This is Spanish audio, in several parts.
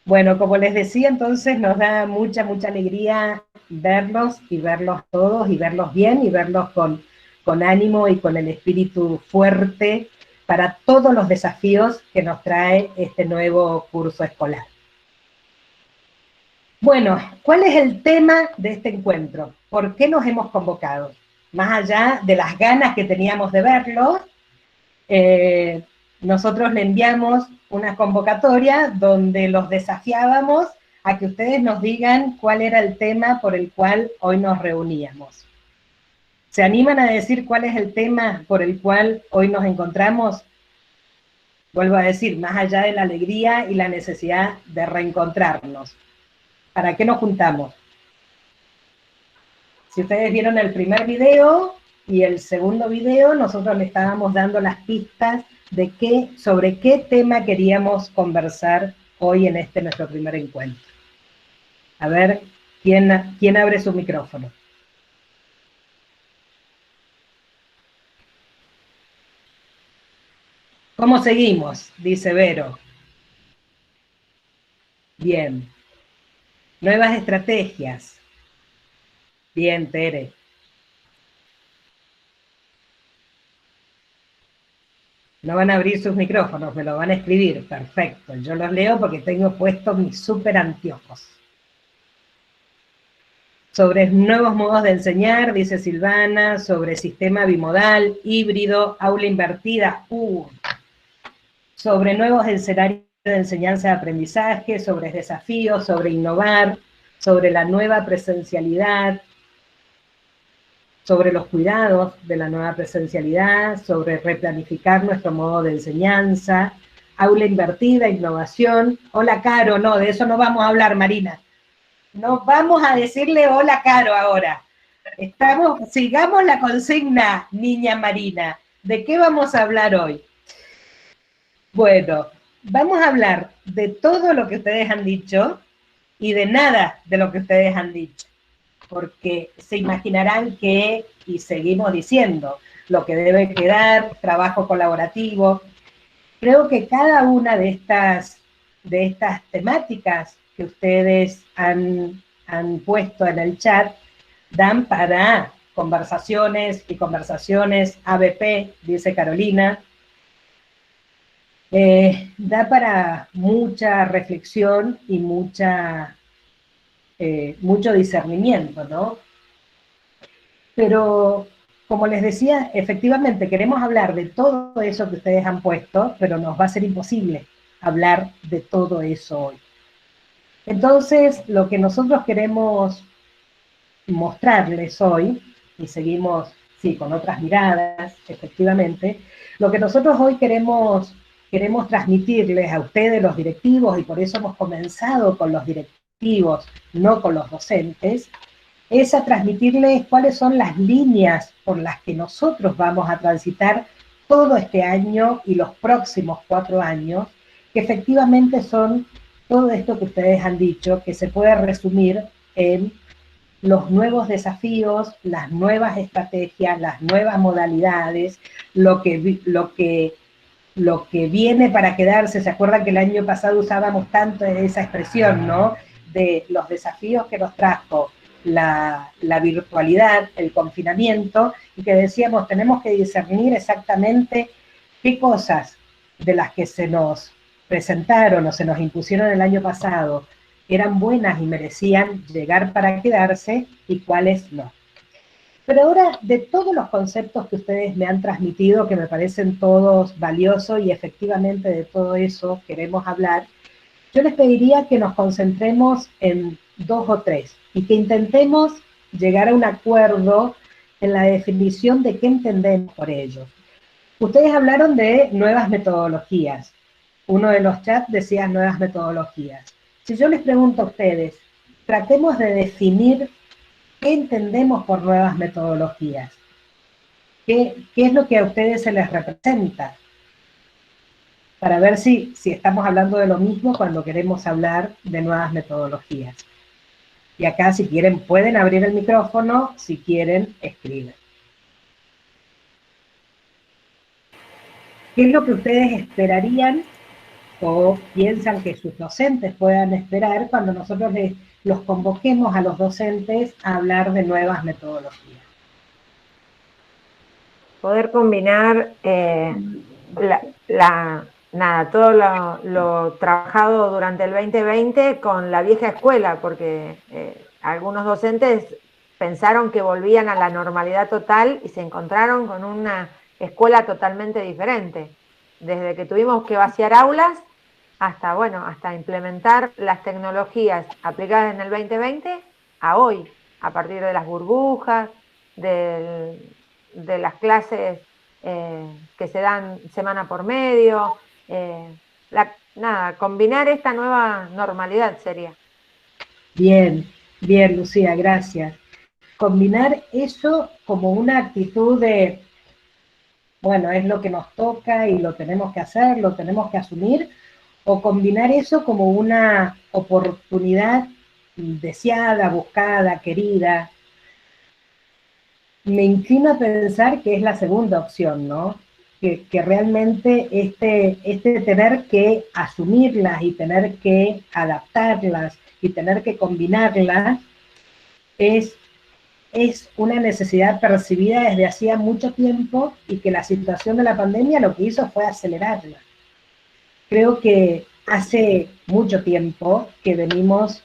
Bueno, como les decía, entonces nos da mucha, mucha alegría verlos y verlos todos y verlos bien y verlos con ánimo y con el espíritu fuerte para todos los desafíos que nos trae este nuevo curso escolar. Bueno, ¿cuál es el tema de este encuentro? ¿Por qué nos hemos convocado? Más allá de las ganas que teníamos de verlos, nosotros le enviamos una convocatoria donde los desafiábamos a que ustedes nos digan cuál era el tema por el cual hoy nos reuníamos. ¿Se animan a decir cuál es el tema por el cual hoy nos encontramos? Vuelvo a decir, más allá de la alegría y la necesidad de reencontrarnos. ¿Para qué nos juntamos? Si ustedes vieron el primer video y el segundo video, nosotros le estábamos dando las pistas de sobre qué tema queríamos conversar hoy en este nuestro primer encuentro. A ver, ¿quién abre su micrófono? ¿Cómo seguimos? Dice Vero. Bien. Nuevas estrategias. Bien, Tere. No van a abrir sus micrófonos, me lo van a escribir. Perfecto. Yo los leo porque tengo puestos mis súper anteojos. Sobre nuevos modos de enseñar, dice Silvana, sobre sistema bimodal, híbrido, aula invertida, sobre nuevos escenarios de enseñanza y aprendizaje, sobre desafíos, sobre innovar, sobre la nueva presencialidad, sobre los cuidados de la nueva presencialidad, sobre replanificar nuestro modo de enseñanza, aula invertida, innovación. Hola, Caro, no, de eso no vamos a hablar, Marina. No vamos a decirle hola, Caro, ahora. Sigamos la consigna, niña Marina. ¿De qué vamos a hablar hoy? Bueno, vamos a hablar de todo lo que ustedes han dicho y de nada de lo que ustedes han dicho. Porque se imaginarán que, y seguimos diciendo, lo que debe quedar, trabajo colaborativo. Creo que cada una de estas temáticas que ustedes han puesto en el chat dan para conversaciones y conversaciones, ABP, dice Carolina, da para mucha reflexión y mucho discernimiento, ¿no? Pero, como les decía, efectivamente queremos hablar de todo eso que ustedes han puesto, pero nos va a ser imposible hablar de todo eso hoy. Entonces, lo que nosotros queremos mostrarles hoy, y seguimos, sí, con otras miradas, efectivamente, lo que nosotros hoy queremos transmitirles a ustedes, los directivos, y por eso hemos comenzado con los directivos, no con los docentes, es a transmitirles cuáles son las líneas por las que nosotros vamos a transitar todo este año y los próximos 4 años, que efectivamente son todo esto que ustedes han dicho, que se puede resumir en los nuevos desafíos, las nuevas estrategias, las nuevas modalidades, lo que viene para quedarse. ¿Se acuerdan que el año pasado usábamos tanto esa expresión, ¿no? De los desafíos que nos trajo la virtualidad, el confinamiento, y que decíamos, tenemos que discernir exactamente qué cosas de las que se nos presentaron o se nos impusieron el año pasado eran buenas y merecían llegar para quedarse y cuáles no. Pero ahora, de todos los conceptos que ustedes me han transmitido, que me parecen todos valiosos y efectivamente de todo eso queremos hablar, yo les pediría que nos concentremos en 2 o 3 y que intentemos llegar a un acuerdo en la definición de qué entendemos por ello. Ustedes hablaron de nuevas metodologías. Uno de los chats decía nuevas metodologías. Si yo les pregunto a ustedes, tratemos de definir qué entendemos por nuevas metodologías. ¿Qué es lo que a ustedes se les representa? Para ver si estamos hablando de lo mismo cuando queremos hablar de nuevas metodologías. Y acá, si quieren, pueden abrir el micrófono, si quieren, escriben. ¿Qué es lo que ustedes esperarían o piensan que sus docentes puedan esperar cuando nosotros los convoquemos a los docentes a hablar de nuevas metodologías? Poder combinar nada, todo lo trabajado durante el 2020 con la vieja escuela, porque algunos docentes pensaron que volvían a la normalidad total y se encontraron con una escuela totalmente diferente. Desde que tuvimos que vaciar aulas hasta, bueno, hasta implementar las tecnologías aplicadas en el 2020 a hoy, a partir de las burbujas, de las clases que se dan semana por medio, nada, combinar esta nueva normalidad sería. Bien, bien, Lucía, gracias. Combinar eso como una actitud de, bueno, es lo que nos toca y lo tenemos que hacer, lo tenemos que asumir, o combinar eso como una oportunidad deseada, buscada, querida. Me inclino a pensar que es la segunda opción, ¿no? Que realmente este tener que asumirlas y tener que adaptarlas y tener que combinarlas es una necesidad percibida desde hacía mucho tiempo y que la situación de la pandemia lo que hizo fue acelerarla. Creo que hace mucho tiempo que venimos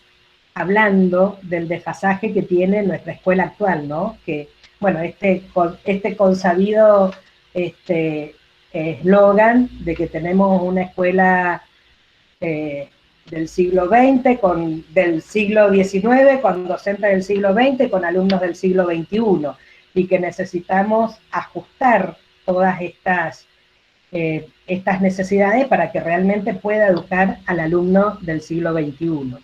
hablando del desfasaje que tiene nuestra escuela actual, ¿no? Que, bueno, este consabido eslogan de que tenemos una escuela del siglo XX, del siglo XIX, con docentes del siglo XX, con alumnos del siglo XXI, y que necesitamos ajustar todas estas necesidades para que realmente pueda educar al alumno del siglo XXI.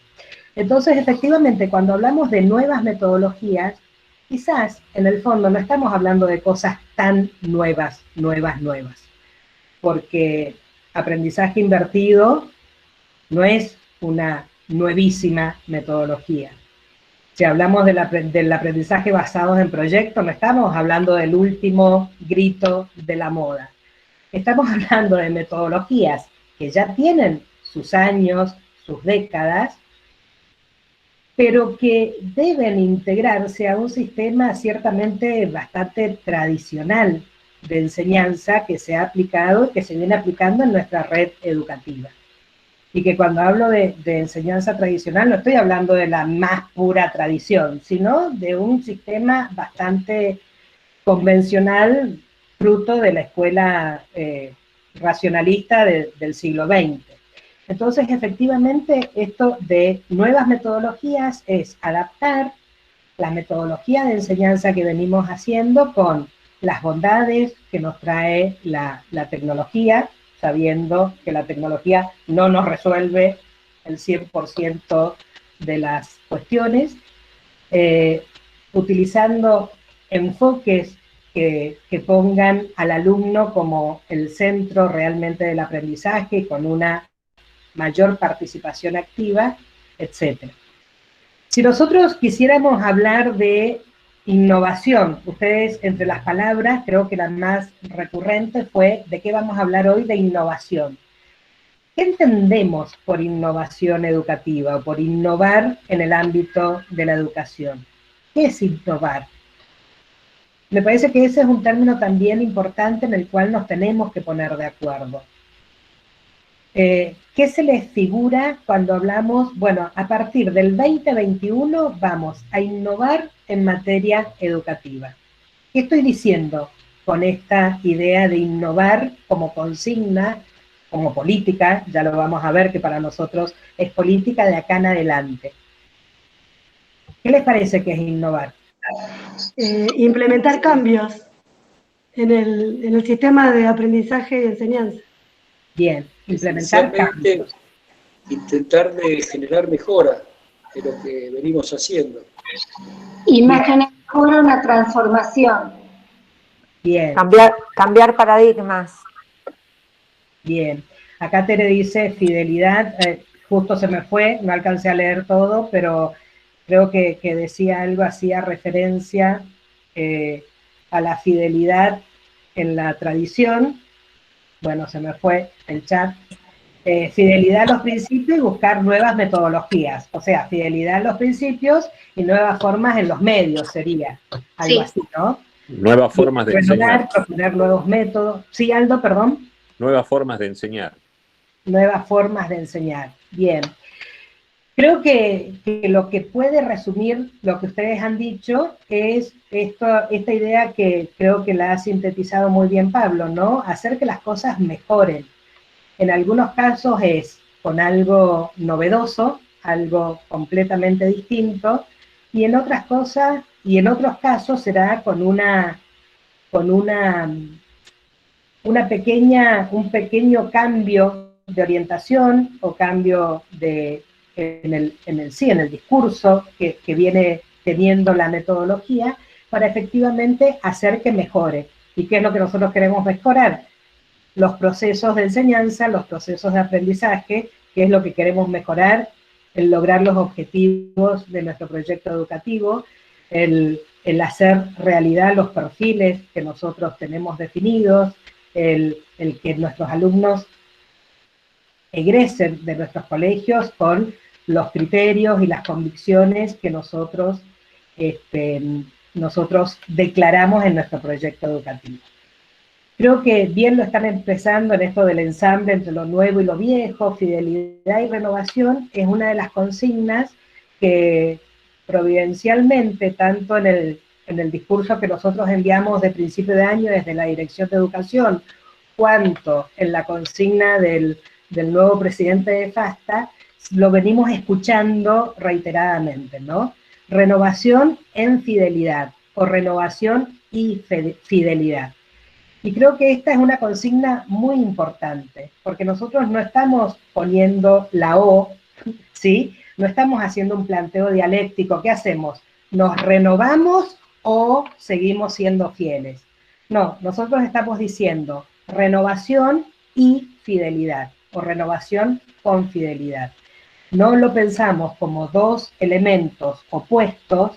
Entonces, efectivamente, cuando hablamos de nuevas metodologías, quizás en el fondo no estamos hablando de cosas tan nuevas, porque aprendizaje invertido no es una nuevísima metodología. Si hablamos del aprendizaje basado en proyectos, no estamos hablando del último grito de la moda. Estamos hablando de metodologías que ya tienen sus años, sus décadas, pero que deben integrarse a un sistema ciertamente bastante tradicional de enseñanza que se ha aplicado y que se viene aplicando en nuestra red educativa. Y que cuando hablo de enseñanza tradicional no estoy hablando de la más pura tradición, sino de un sistema bastante convencional, fruto de la escuela racionalista del siglo XX. Entonces, efectivamente, esto de nuevas metodologías es adaptar la metodología de enseñanza que venimos haciendo con las bondades que nos trae la tecnología, sabiendo que la tecnología no nos resuelve el 100% de las cuestiones, utilizando enfoques que pongan al alumno como el centro realmente del aprendizaje, con una mayor participación activa, etc. Si nosotros quisiéramos hablar de innovación, ustedes entre las palabras, creo que la más recurrente fue de qué vamos a hablar hoy, de innovación. ¿Qué entendemos por innovación educativa o por innovar en el ámbito de la educación? ¿Qué es innovar? Me parece que ese es un término también importante en el cual nos tenemos que poner de acuerdo. ¿Qué se les figura cuando hablamos? Bueno, a partir del 2021 vamos a innovar en materia educativa. ¿Qué estoy diciendo con esta idea de innovar como consigna, como política? Ya lo vamos a ver que para nosotros es política de acá en adelante. ¿Qué les parece que es innovar? Implementar cambios en el sistema de aprendizaje y enseñanza. Bien, implementar cambios. Intentar de generar mejora de lo que venimos haciendo. Imágenes mejora, una transformación. Bien. Cambiar paradigmas. Bien. Acá Tere dice fidelidad, justo se me fue, no alcancé a leer todo, pero creo que decía algo, hacía referencia a la fidelidad en la tradición. Bueno, se me fue el chat. fidelidad a los principios y buscar nuevas metodologías. O sea, fidelidad a los principios y nuevas formas en los medios sería algo Sí. así, ¿no? Nuevas formas de enseñar. Proponer nuevos métodos. Sí, Aldo, perdón. Nuevas formas de enseñar. Nuevas formas de enseñar. Bien. Creo que lo que puede resumir lo que ustedes han dicho es esta idea que creo que la ha sintetizado muy bien Pablo, ¿no? Hacer que las cosas mejoren. En algunos casos es con algo novedoso, algo completamente distinto, y en otras cosas, y en otros casos será con un pequeño cambio de orientación o cambio en el discurso que viene teniendo la metodología para efectivamente hacer que mejore. ¿Y qué es lo que nosotros queremos mejorar? Los procesos de enseñanza, los procesos de aprendizaje, que es lo que queremos mejorar, el lograr los objetivos de nuestro proyecto educativo, el hacer realidad los perfiles que nosotros tenemos definidos, el que nuestros alumnos egresen de nuestros colegios con los criterios y las convicciones que nosotros declaramos en nuestro proyecto educativo. Creo que bien lo están empezando en esto del ensamble entre lo nuevo y lo viejo, fidelidad y renovación, es una de las consignas que providencialmente, tanto en el discurso que nosotros enviamos de principio de año desde la Dirección de Educación, cuanto en la consigna del nuevo presidente de FASTA, lo venimos escuchando reiteradamente, ¿no? Renovación en fidelidad, o renovación y fidelidad. Y creo que esta es una consigna muy importante, porque nosotros no estamos poniendo la O, ¿sí? No estamos haciendo un planteo dialéctico. ¿Qué hacemos? ¿Nos renovamos o seguimos siendo fieles? No, nosotros estamos diciendo renovación y fidelidad, o renovación con fidelidad. No lo pensamos como dos elementos opuestos,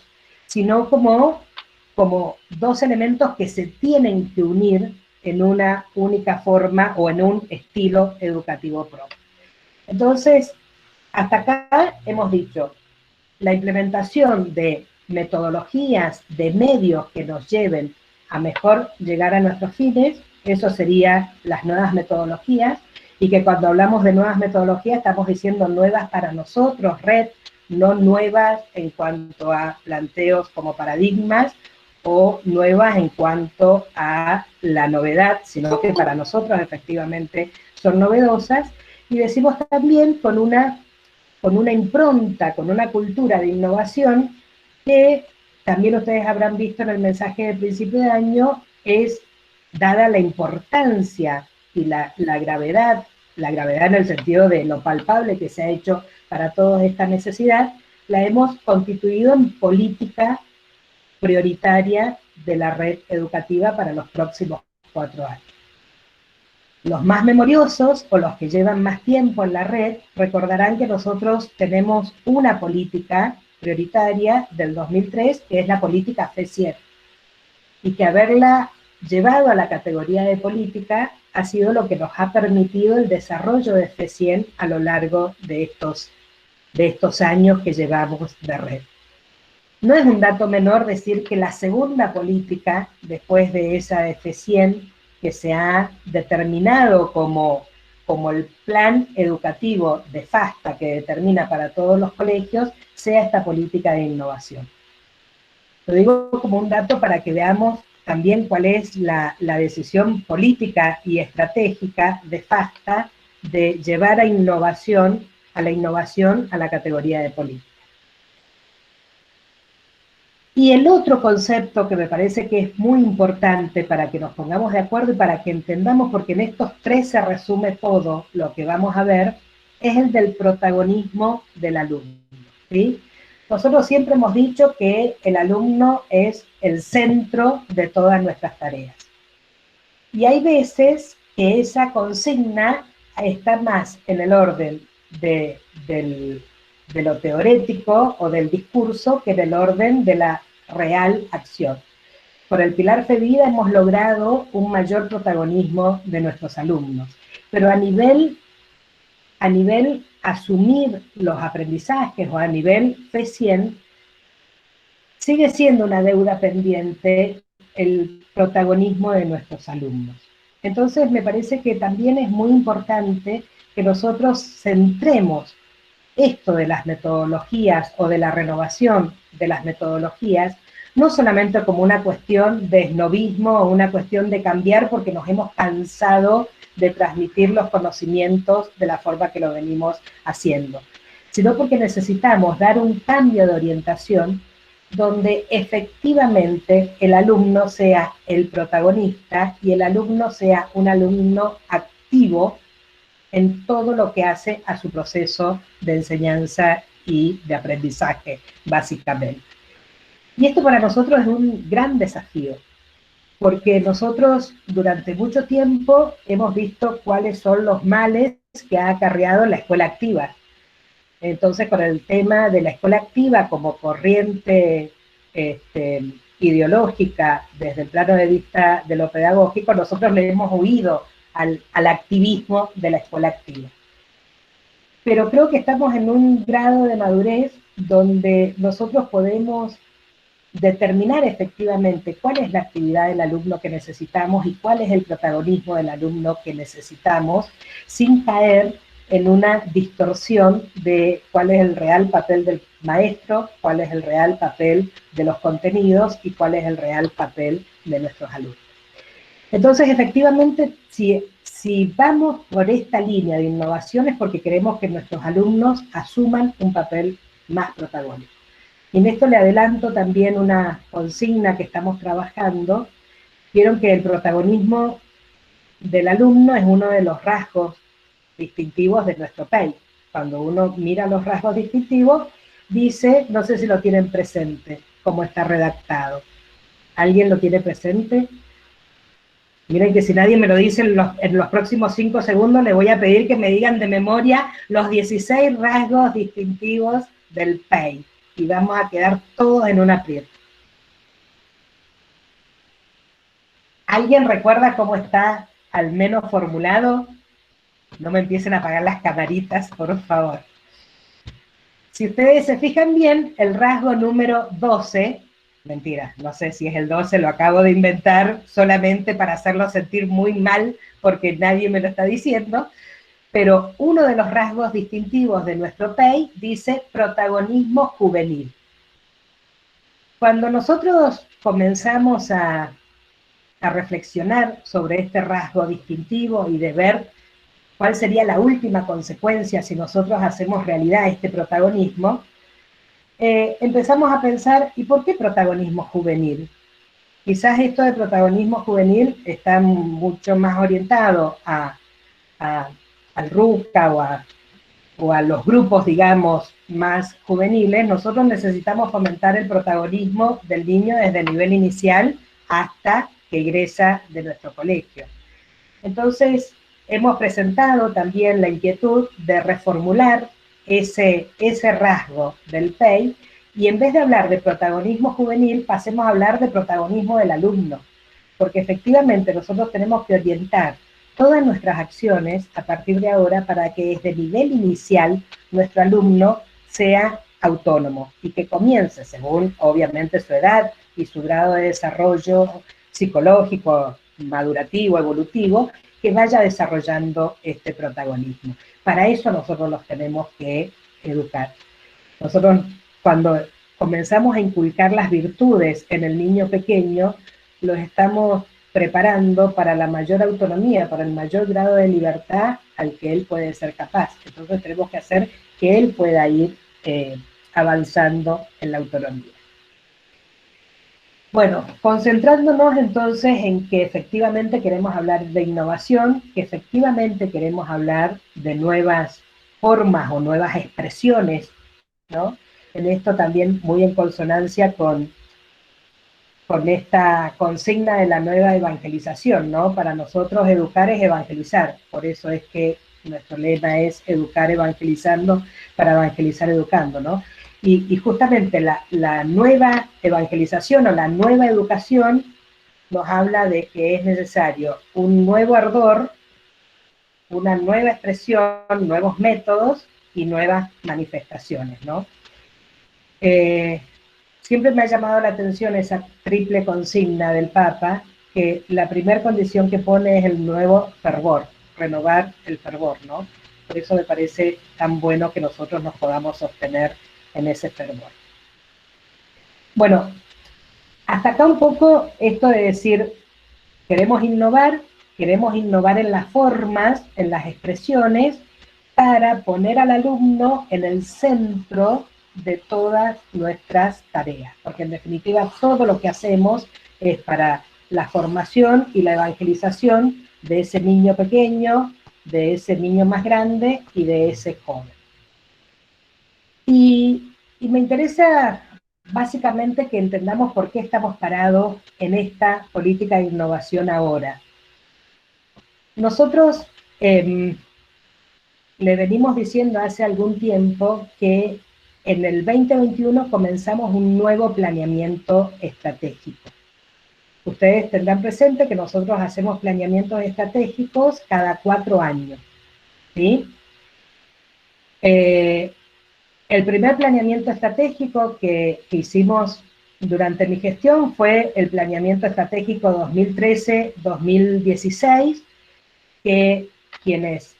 sino como dos elementos que se tienen que unir en una única forma o en un estilo educativo propio. Entonces, hasta acá hemos dicho, la implementación de metodologías, de medios que nos lleven a mejor llegar a nuestros fines, eso sería las nuevas metodologías, y que cuando hablamos de nuevas metodologías estamos diciendo nuevas para nosotros, red, no nuevas en cuanto a planteos como paradigmas, o nuevas en cuanto a la novedad, sino que para nosotros efectivamente son novedosas, y decimos también con una impronta, con una cultura de innovación que también ustedes habrán visto en el mensaje de principio de año, es dada la importancia y la gravedad en el sentido de lo palpable que se ha hecho para toda esta necesidad, la hemos constituido en política prioritaria de la red educativa para los próximos 4 años. Los más memoriosos, o los que llevan más tiempo en la red, recordarán que nosotros tenemos una política prioritaria del 2003, que es la política FE100, y que haberla llevado a la categoría de política ha sido lo que nos ha permitido el desarrollo de FE100 a lo largo de estos años que llevamos de red. No es un dato menor decir que la segunda política, después de esa de FE100, que se ha determinado como el plan educativo de FASTA que determina para todos los colegios, sea esta política de innovación. Lo digo como un dato para que veamos también cuál es la decisión política y estratégica de FASTA de llevar a la innovación a la categoría de política. Y el otro concepto que me parece que es muy importante para que nos pongamos de acuerdo y para que entendamos, porque en estos 3 se resume todo lo que vamos a ver, es el del protagonismo del alumno, ¿sí? Nosotros siempre hemos dicho que el alumno es el centro de todas nuestras tareas. Y hay veces que esa consigna está más en el orden de lo teórico o del discurso que del orden de la real acción. Por el Pilar FEVIDA hemos logrado un mayor protagonismo de nuestros alumnos, pero a nivel a nivel asumir los aprendizajes o a nivel F100, sigue siendo una deuda pendiente el protagonismo de nuestros alumnos. Entonces me parece que también es muy importante que nosotros centremos esto de las metodologías o de la renovación de las metodologías, no solamente como una cuestión de esnobismo o una cuestión de cambiar porque nos hemos cansado de transmitir los conocimientos de la forma que lo venimos haciendo, sino porque necesitamos dar un cambio de orientación donde efectivamente el alumno sea el protagonista y el alumno sea un alumno activo en todo lo que hace a su proceso de enseñanza y de aprendizaje, básicamente. Y esto para nosotros es un gran desafío, porque nosotros durante mucho tiempo hemos visto cuáles son los males que ha acarreado la escuela activa. Entonces, con el tema de la escuela activa como corriente ideológica desde el plano de vista de lo pedagógico, nosotros le hemos huido al activismo de la escuela activa. Pero creo que estamos en un grado de madurez donde nosotros podemos determinar efectivamente cuál es la actividad del alumno que necesitamos y cuál es el protagonismo del alumno que necesitamos, sin caer en una distorsión de cuál es el real papel del maestro, cuál es el real papel de los contenidos y cuál es el real papel de nuestros alumnos. Entonces, efectivamente, si vamos por esta línea de innovación es porque queremos que nuestros alumnos asuman un papel más protagónico. Y en esto le adelanto también una consigna que estamos trabajando. Vieron que el protagonismo del alumno es uno de los rasgos distintivos de nuestro PEI. Cuando uno mira los rasgos distintivos, dice, no sé si lo tienen presente, cómo está redactado. ¿Alguien lo tiene presente? Miren que si nadie me lo dice en los próximos 5 segundos, le voy a pedir que me digan de memoria los 16 rasgos distintivos del PEI. Y vamos a quedar todos en un aprieto. ¿Alguien recuerda cómo está al menos formulado? No me empiecen a apagar las camaritas, por favor. Si ustedes se fijan bien, el rasgo número 12, mentira, no sé si es el 12, lo acabo de inventar solamente para hacerlo sentir muy mal, porque nadie me lo está diciendo, pero uno de los rasgos distintivos de nuestro PEI dice protagonismo juvenil. Cuando nosotros comenzamos a reflexionar sobre este rasgo distintivo y de ver cuál sería la última consecuencia si nosotros hacemos realidad este protagonismo, empezamos a pensar, ¿y por qué protagonismo juvenil? Quizás esto de protagonismo juvenil está mucho más orientado al RUCA o a los grupos, digamos, más juveniles. Nosotros necesitamos fomentar el protagonismo del niño desde el nivel inicial hasta que egresa de nuestro colegio. Entonces, hemos presentado también la inquietud de reformular ese rasgo del PEI y en vez de hablar de protagonismo juvenil, pasemos a hablar de protagonismo del alumno, porque efectivamente nosotros tenemos que orientar todas nuestras acciones a partir de ahora para que desde el nivel inicial nuestro alumno sea autónomo y que comience, según obviamente su edad y su grado de desarrollo psicológico, madurativo, evolutivo, que vaya desarrollando este protagonismo. Para eso nosotros los tenemos que educar. Nosotros cuando comenzamos a inculcar las virtudes en el niño pequeño, los estamos preparando para la mayor autonomía, para el mayor grado de libertad al que él puede ser capaz. Entonces tenemos que hacer que él pueda ir avanzando en la autonomía. Bueno, concentrándonos entonces en que efectivamente queremos hablar de innovación, que efectivamente queremos hablar de nuevas formas o nuevas expresiones, ¿no? En esto también muy en consonancia con esta consigna de la nueva evangelización, ¿no? Para nosotros educar es evangelizar, por eso es que nuestro lema es educar evangelizando para evangelizar educando, ¿no? Y justamente la nueva evangelización o la nueva educación nos habla de que es necesario un nuevo ardor una nueva expresión, nuevos métodos y nuevas manifestaciones, ¿no? Siempre me ha llamado la atención esa triple consigna del Papa, que la primera condición que pone es el nuevo fervor, renovar el fervor, ¿no? Por eso me parece tan bueno que nosotros nos podamos sostener en ese fervor. Bueno, hasta acá un poco esto de decir, queremos innovar en las formas, en las expresiones, para poner al alumno en el centro de todas nuestras tareas, porque en definitiva todo lo que hacemos es para la formación y la evangelización de ese niño pequeño, de ese niño más grande y de ese joven. Y me interesa básicamente que entendamos por qué estamos parados en esta política de innovación ahora. Nosotros le venimos diciendo hace algún tiempo que en el 2021 comenzamos un nuevo planeamiento estratégico. Ustedes tendrán presente que nosotros hacemos planeamientos estratégicos cada 4 años, ¿sí? El primer planeamiento estratégico que hicimos durante mi gestión fue el planeamiento estratégico 2013-2016, que quienes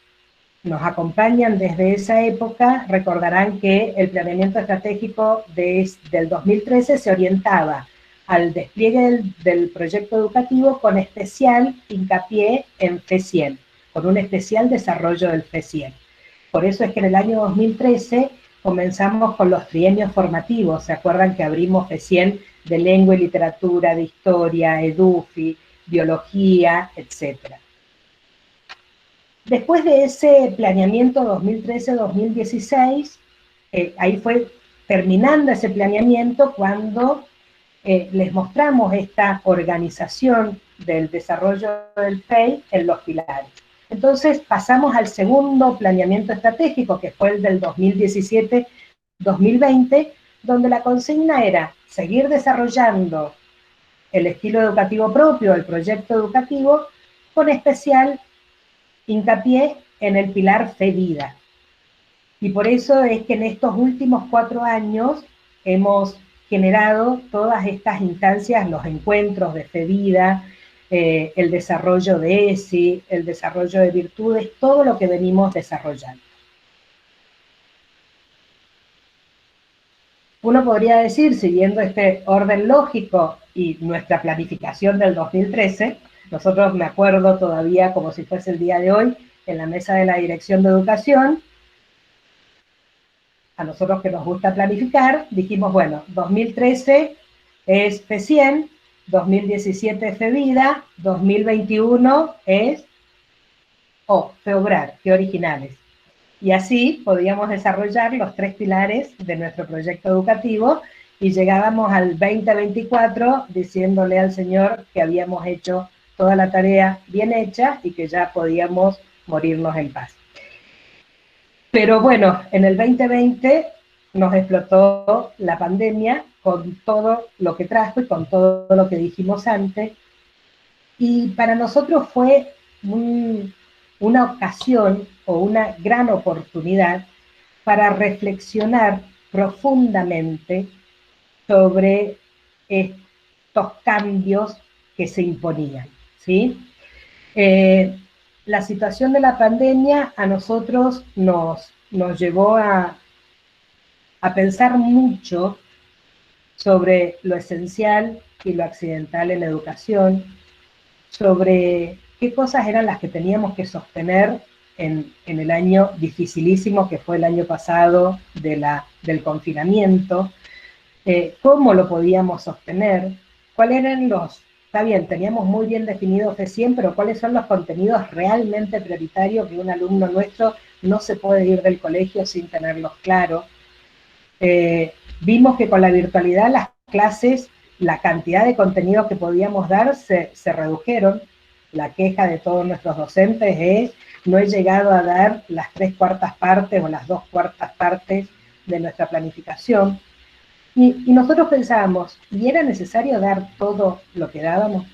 nos acompañan desde esa época recordarán que el planeamiento estratégico del 2013 se orientaba al despliegue del proyecto educativo con especial hincapié en FE100, con un especial desarrollo del FE100. Por eso es que en el año 2013 comenzamos con los trienios formativos. ¿Se acuerdan que abrimos FE100 de lengua y literatura, de historia, EDUFI, biología, etcétera? Después de ese planeamiento 2013-2016, ahí fue terminando ese planeamiento cuando les mostramos esta organización del desarrollo del FEI en los pilares. Entonces pasamos al segundo planeamiento estratégico, que fue el del 2017-2020, donde la consigna era seguir desarrollando el estilo educativo propio, el proyecto educativo, con especial hincapié en el pilar FE-Vida. Y por eso es que en estos últimos 4 años hemos generado todas estas instancias, los encuentros de FE-Vida, el desarrollo de ESI, el desarrollo de virtudes, todo lo que venimos desarrollando. Uno podría decir, siguiendo este orden lógico y nuestra planificación del 2013, nosotros, me acuerdo todavía como si fuese el día de hoy, en la mesa de la Dirección de Educación, a nosotros que nos gusta planificar, dijimos, bueno, 2013 es FE100, 2017 es FE-Vida, 2021 es FE-Obrar, FE Originales. Y así podíamos desarrollar los 3 pilares de nuestro proyecto educativo y llegábamos al 2024 diciéndole al Señor que habíamos hecho toda la tarea bien hecha y que ya podíamos morirnos en paz. Pero bueno, en el 2020 nos explotó la pandemia con todo lo que trajo y con todo lo que dijimos antes. Y para nosotros fue una ocasión o una gran oportunidad para reflexionar profundamente sobre estos cambios que se imponían, ¿sí? La situación de la pandemia a nosotros nos llevó a pensar mucho sobre lo esencial y lo accidental en la educación, sobre qué cosas eran las que teníamos que sostener en el año dificilísimo que fue el año pasado del confinamiento, cómo lo podíamos sostener, cuáles eran está bien, teníamos muy bien definido FE100, pero cuáles son los contenidos realmente prioritarios que un alumno nuestro no se puede ir del colegio sin tenerlos claros. Vimos que con la virtualidad las clases, la cantidad de contenidos que podíamos dar se redujeron. La queja de todos nuestros docentes es, no he llegado a dar las 3/4 partes o las 2/4 partes de nuestra planificación. Y nosotros pensábamos, ¿y era necesario dar todo lo que dábamos?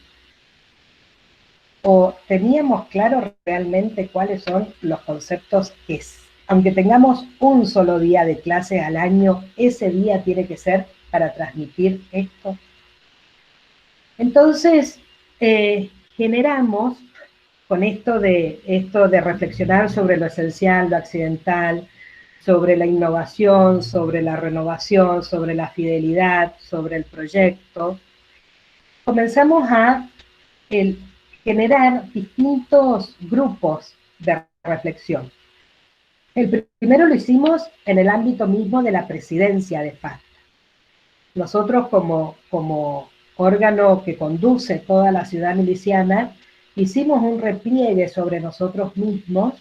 o teníamos claro realmente cuáles son los conceptos que, aunque tengamos un solo día de clase al año, ese día tiene que ser para transmitir esto? Entonces, generamos con esto de reflexionar sobre lo esencial, lo accidental, sobre la innovación, sobre la renovación, sobre la fidelidad, sobre el proyecto, comenzamos a generar distintos grupos de reflexión. El primero lo hicimos en el ámbito mismo de la presidencia de FASTA. Nosotros como órgano que conduce toda la ciudad miliciana, hicimos un repliegue sobre nosotros mismos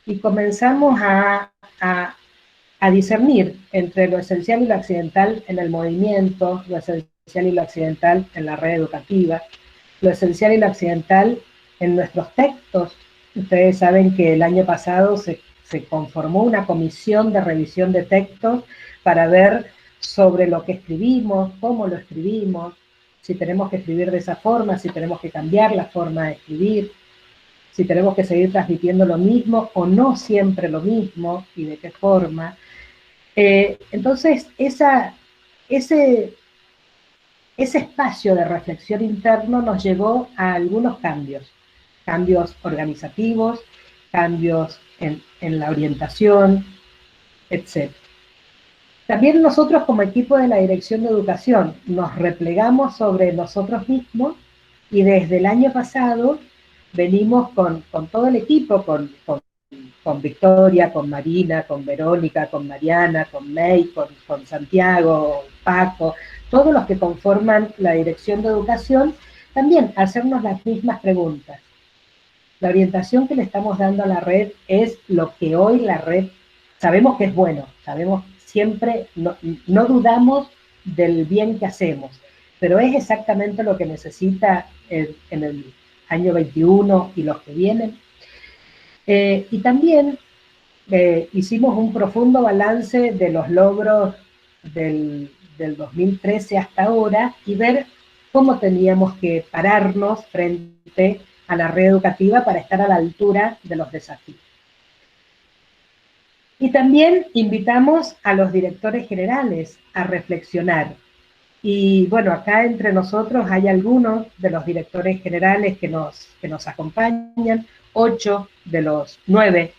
y comenzamos a discernir entre lo esencial y lo accidental en el movimiento, lo esencial y lo accidental en la red educativa, lo esencial y lo accidental en nuestros textos. Ustedes saben que el año pasado se conformó una comisión de revisión de textos para ver sobre lo que escribimos, cómo lo escribimos, si tenemos que escribir de esa forma, si tenemos que cambiar la forma de escribir, si tenemos que seguir transmitiendo lo mismo o no siempre lo mismo y de qué forma. Entonces, ese espacio de reflexión interno nos llevó a algunos cambios organizativos, cambios en la orientación, etc. También nosotros como equipo de la Dirección de Educación nos replegamos sobre nosotros mismos y desde el año pasado venimos con todo el equipo, con Victoria, con Marina, con Verónica, con Mariana, con May, con Santiago, Paco, todos los que conforman la Dirección de Educación, también hacernos las mismas preguntas. La orientación que le estamos dando a la red es lo que hoy la red, sabemos que es bueno, sabemos siempre, no dudamos del bien que hacemos, pero es exactamente lo que necesita en el año 21 y los que vienen. Y también hicimos un profundo balance de los logros del 2013 hasta ahora y ver cómo teníamos que pararnos frente a la red educativa para estar a la altura de los desafíos. Y también invitamos a los directores generales a reflexionar. Y bueno, acá entre nosotros hay algunos de los directores generales que nos acompañan, 9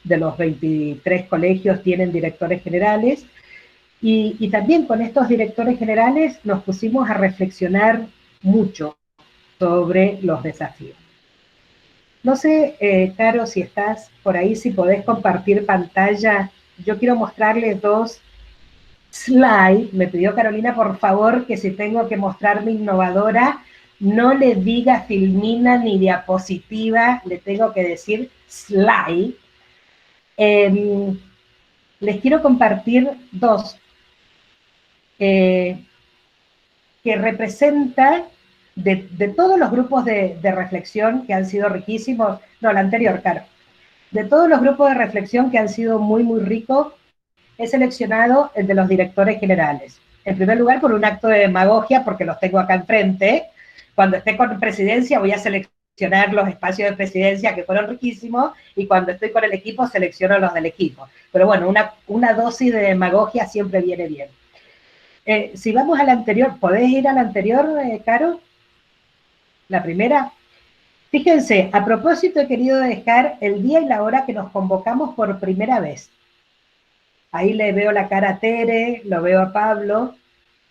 de los 23 colegios tienen directores generales, y también con estos directores generales nos pusimos a reflexionar mucho sobre los desafíos. No sé, Caro, si estás por ahí, si podés compartir pantalla. Yo quiero mostrarles 2 slides. Me pidió Carolina, por favor, que si tengo que mostrar mi innovadora, no le diga filmina ni diapositiva, le tengo que decir slide. Les quiero compartir 2 que representan de todos los grupos de reflexión que han sido riquísimos, no, la anterior, Caro, de todos los grupos de reflexión que han sido muy, muy ricos, he seleccionado el de los directores generales. En primer lugar, por un acto de demagogia, porque los tengo acá enfrente. Cuando esté con presidencia voy a seleccionar los espacios de presidencia que fueron riquísimos, y cuando estoy con el equipo selecciono los del equipo. Pero bueno, una dosis de demagogia siempre viene bien. Si vamos a la anterior, ¿podés ir a la anterior, Caro? La primera. Fíjense, a propósito he querido dejar el día y la hora que nos convocamos por primera vez. Ahí le veo la cara a Tere, lo veo a Pablo,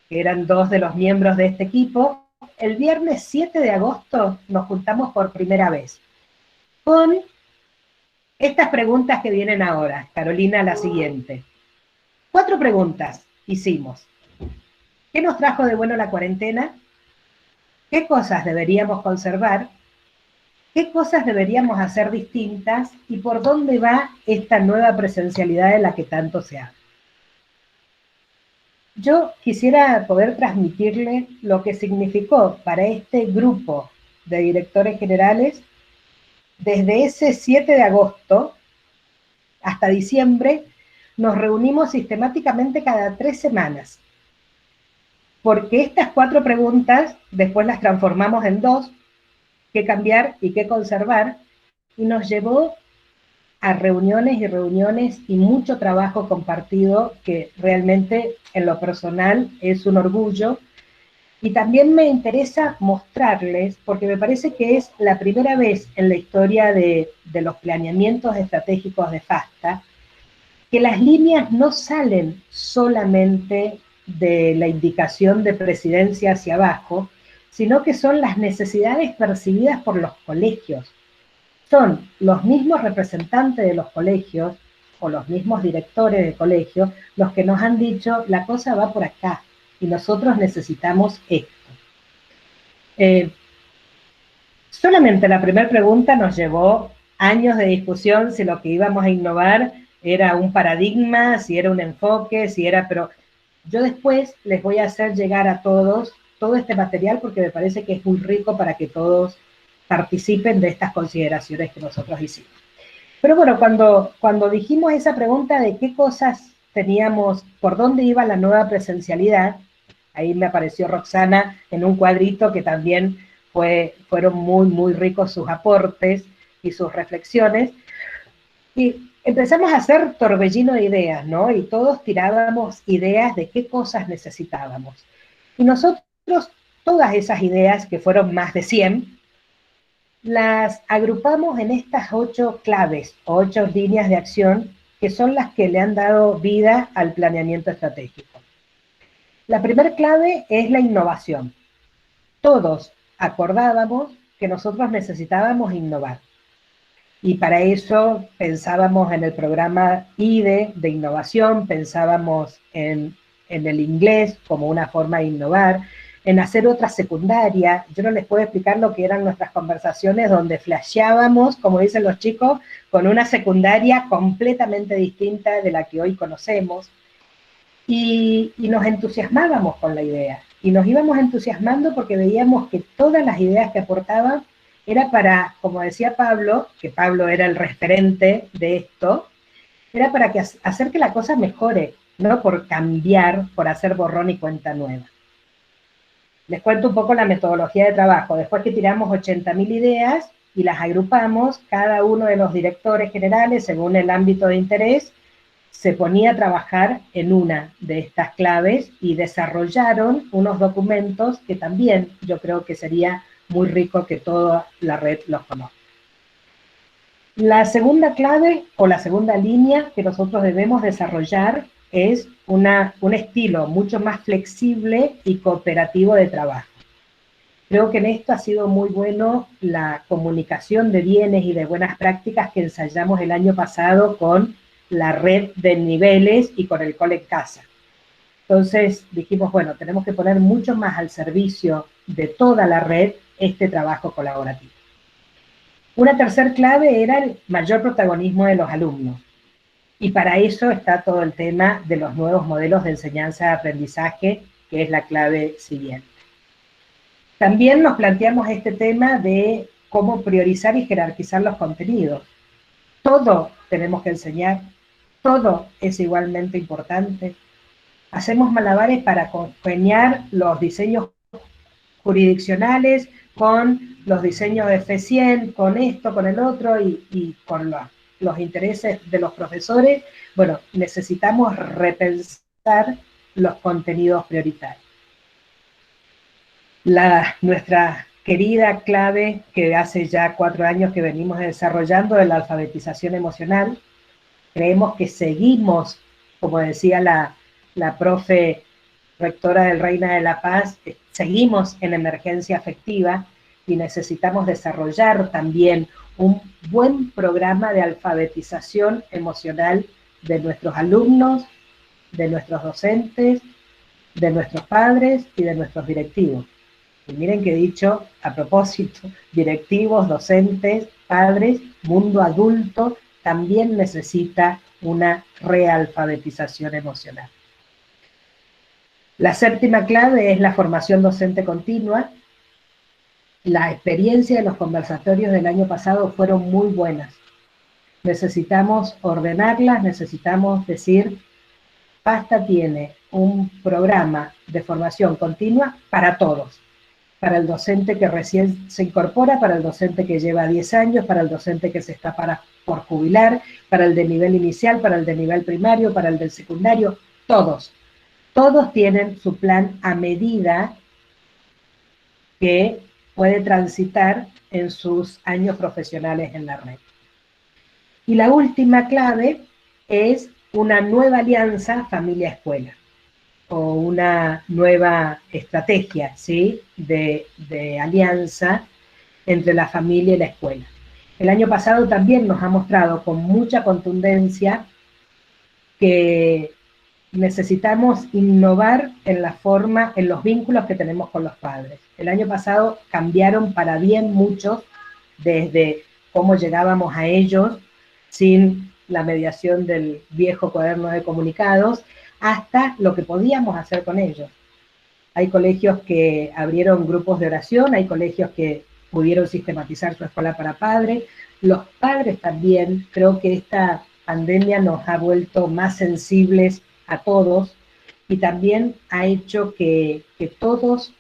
que eran 2 de los miembros de este equipo. El viernes 7 de agosto nos juntamos por primera vez con estas preguntas que vienen ahora. Carolina, la siguiente. 4 preguntas hicimos. ¿Qué nos trajo de bueno la cuarentena? ¿Qué cosas deberíamos conservar? ¿Qué cosas deberíamos hacer distintas? ¿Y por dónde va esta nueva presencialidad de la que tanto se habla? Yo quisiera poder transmitirle lo que significó para este grupo de directores generales desde ese 7 de agosto hasta diciembre. Nos reunimos sistemáticamente cada 3 semanas, porque estas 4 preguntas después las transformamos en 2, qué cambiar y qué conservar, y nos llevó a reuniones y reuniones y mucho trabajo compartido que realmente en lo personal es un orgullo. Y también me interesa mostrarles, porque me parece que es la primera vez en la historia de los planeamientos estratégicos de FASTA, que las líneas no salen solamente de la indicación de presidencia hacia abajo, sino que son las necesidades percibidas por los colegios. Son los mismos representantes de los colegios o los mismos directores de colegios los que nos han dicho, la cosa va por acá y nosotros necesitamos esto. Solamente la primera pregunta nos llevó años de discusión si lo que íbamos a innovar era un paradigma, si era un enfoque, si era... Pero yo después les voy a hacer llegar a todos todo este material porque me parece que es muy rico para que todos participen de estas consideraciones que nosotros hicimos. Pero bueno, cuando dijimos esa pregunta de qué cosas teníamos, por dónde iba la nueva presencialidad, ahí me apareció Roxana en un cuadrito que también fueron muy, muy ricos sus aportes y sus reflexiones. Y empezamos a hacer torbellino de ideas, ¿no? Y todos tirábamos ideas de qué cosas necesitábamos. Y nosotros, todas esas ideas, que fueron más de 100, las agrupamos en estas 8 claves, 8 líneas de acción, que son las que le han dado vida al planeamiento estratégico. La primera clave es la innovación. Todos acordábamos que nosotros necesitábamos innovar. Y para eso pensábamos en el programa IDE de innovación, pensábamos en el inglés como una forma de innovar, en hacer otra secundaria. Yo no les puedo explicar lo que eran nuestras conversaciones donde flasheábamos, como dicen los chicos, con una secundaria completamente distinta de la que hoy conocemos. Y nos entusiasmábamos con la idea. Y nos íbamos entusiasmando porque veíamos que todas las ideas que aportaban era para, como decía Pablo, que Pablo era el referente de esto, era para hacer que la cosa mejore, no por cambiar, por hacer borrón y cuenta nueva. Les cuento un poco la metodología de trabajo. Después que tiramos 80.000 ideas y las agrupamos, cada uno de los directores generales, según el ámbito de interés, se ponía a trabajar en una de estas claves y desarrollaron unos documentos que también yo creo que sería muy rico que toda la red los conozca. La segunda clave o la segunda línea que nosotros debemos desarrollar es un estilo mucho más flexible y cooperativo de trabajo. Creo que en esto ha sido muy bueno la comunicación de bienes y de buenas prácticas que ensayamos el año pasado con la red de niveles y con el Cole en Casa. Entonces dijimos, bueno, tenemos que poner mucho más al servicio de toda la red este trabajo colaborativo. Una tercera clave era el mayor protagonismo de los alumnos. Y para eso está todo el tema de los nuevos modelos de enseñanza-aprendizaje, que es la clave siguiente. También nos planteamos este tema de cómo priorizar y jerarquizar los contenidos. Todo tenemos que enseñar, todo es igualmente importante. Hacemos malabares para congeniar los diseños jurisdiccionales con los diseños de F100, con esto, con el otro y con los intereses de los profesores. Bueno, necesitamos repensar los contenidos prioritarios. Nuestra querida clave que hace ya 4 años que venimos desarrollando de la alfabetización emocional, creemos que seguimos, como decía la profe rectora del Reina de la Paz, seguimos en emergencia afectiva y necesitamos desarrollar también un buen programa de alfabetización emocional de nuestros alumnos, de nuestros docentes, de nuestros padres y de nuestros directivos. Y miren que he dicho, a propósito, directivos, docentes, padres, mundo adulto, también necesita una realfabetización emocional. La séptima clave es la formación docente continua. La experiencia de los conversatorios del año pasado fueron muy buenas. Necesitamos ordenarlas, necesitamos decir, FASTA tiene un programa de formación continua para todos. para el docente que recién se incorpora, para el docente que lleva 10 años, para el docente que se está por jubilar, para el de nivel inicial, para el de nivel primario, para el del secundario, todos. Todos tienen su plan a medida que puede transitar en sus años profesionales en la red. Y la última clave es una nueva alianza familia-escuela, o una nueva estrategia, ¿sí?, de alianza entre la familia y la escuela. El año pasado también nos ha mostrado con mucha contundencia que necesitamos innovar en la forma, en los vínculos que tenemos con los padres. El año pasado cambiaron para bien muchos, desde cómo llegábamos a ellos sin la mediación del viejo cuaderno de comunicados, hasta lo que podíamos hacer con ellos. Hay colegios que abrieron grupos de oración, hay colegios que pudieron sistematizar su escuela para padres. Los padres también, creo que esta pandemia nos ha vuelto más sensibles a todos y también ha hecho que todos,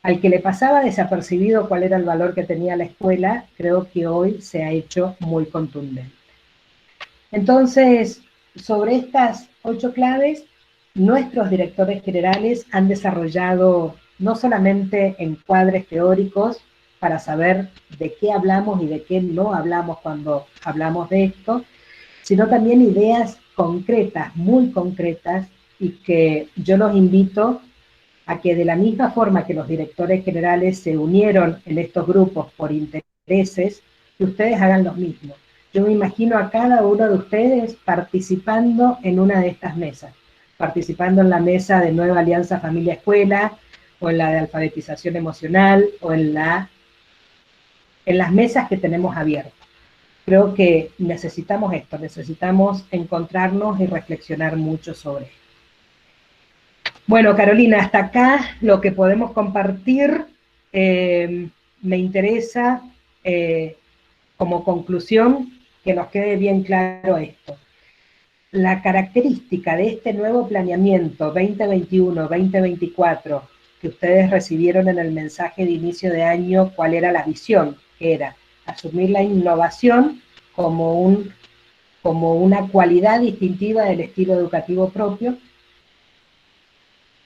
al que le pasaba desapercibido cuál era el valor que tenía la escuela, creo que hoy se ha hecho muy contundente. Entonces, sobre estas 8 claves, nuestros directores generales han desarrollado no solamente encuadres teóricos para saber de qué hablamos y de qué no hablamos cuando hablamos de esto, sino también ideas concretas, muy concretas, y que yo los invito a que de la misma forma que los directores generales se unieron en estos grupos por intereses, que ustedes hagan lo mismo. Yo me imagino a cada uno de ustedes participando en una de estas mesas, participando en la mesa de Nueva Alianza Familia Escuela, o en la de alfabetización emocional, o en las mesas que tenemos abiertas. Creo que necesitamos esto, necesitamos encontrarnos y reflexionar mucho sobre esto. Bueno, Carolina, hasta acá lo que podemos compartir. Me interesa, como conclusión, que nos quede bien claro esto. La característica de este nuevo planeamiento 2021-2024 que ustedes recibieron en el mensaje de inicio de año, ¿cuál era la visión? Que era asumir la innovación como una cualidad distintiva del estilo educativo propio,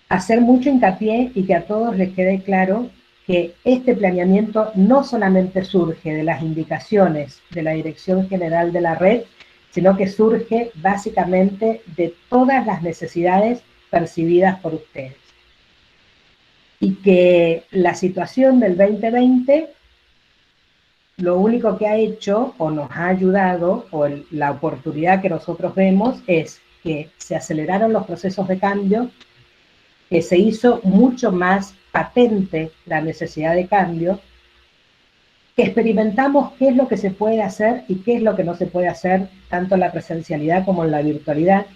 hacer mucho hincapié y que a todos les quede claro que este planeamiento no solamente surge de las indicaciones de la Dirección General de la Red, sino que surge básicamente de todas las necesidades percibidas por ustedes. Y que la situación del 2020 lo único que ha hecho, o nos ha ayudado, o la oportunidad que nosotros vemos, es que se aceleraron los procesos de cambio, que se hizo mucho más patente la necesidad de cambio, que experimentamos qué es lo que se puede hacer y qué es lo que no se puede hacer, tanto en la presencialidad como en la virtualidad,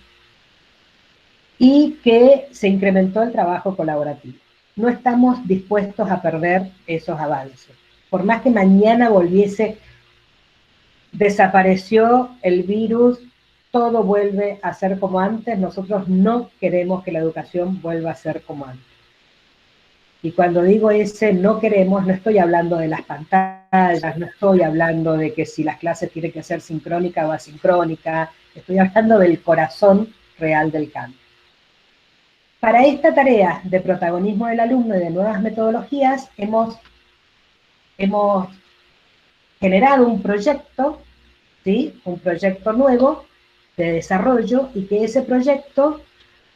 y que se incrementó el trabajo colaborativo. No estamos dispuestos a perder esos avances. Por más que mañana desapareció el virus, todo vuelve a ser como antes. Nosotros no queremos que la educación vuelva a ser como antes. Y cuando digo no queremos, no estoy hablando de las pantallas, no estoy hablando de que si las clases tienen que ser sincrónica o asincrónica, estoy hablando del corazón real del cambio. Para esta tarea de protagonismo del alumno y de nuevas metodologías, hemos generado un proyecto, ¿sí?, un proyecto nuevo de desarrollo, y que ese proyecto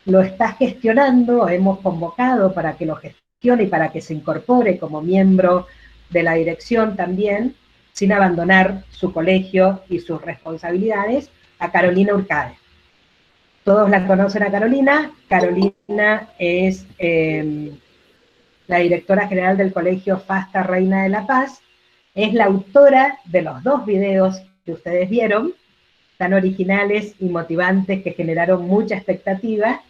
lo está gestionando, hemos convocado para que lo gestione y para que se incorpore como miembro de la dirección también, sin abandonar su colegio y sus responsabilidades, a Carolina Urcade. Todos la conocen a Carolina. Carolina es la directora general del Colegio FASTA Reina de la Paz, es la autora de los 2 videos que ustedes vieron, tan originales y motivantes, que generaron mucha expectativa.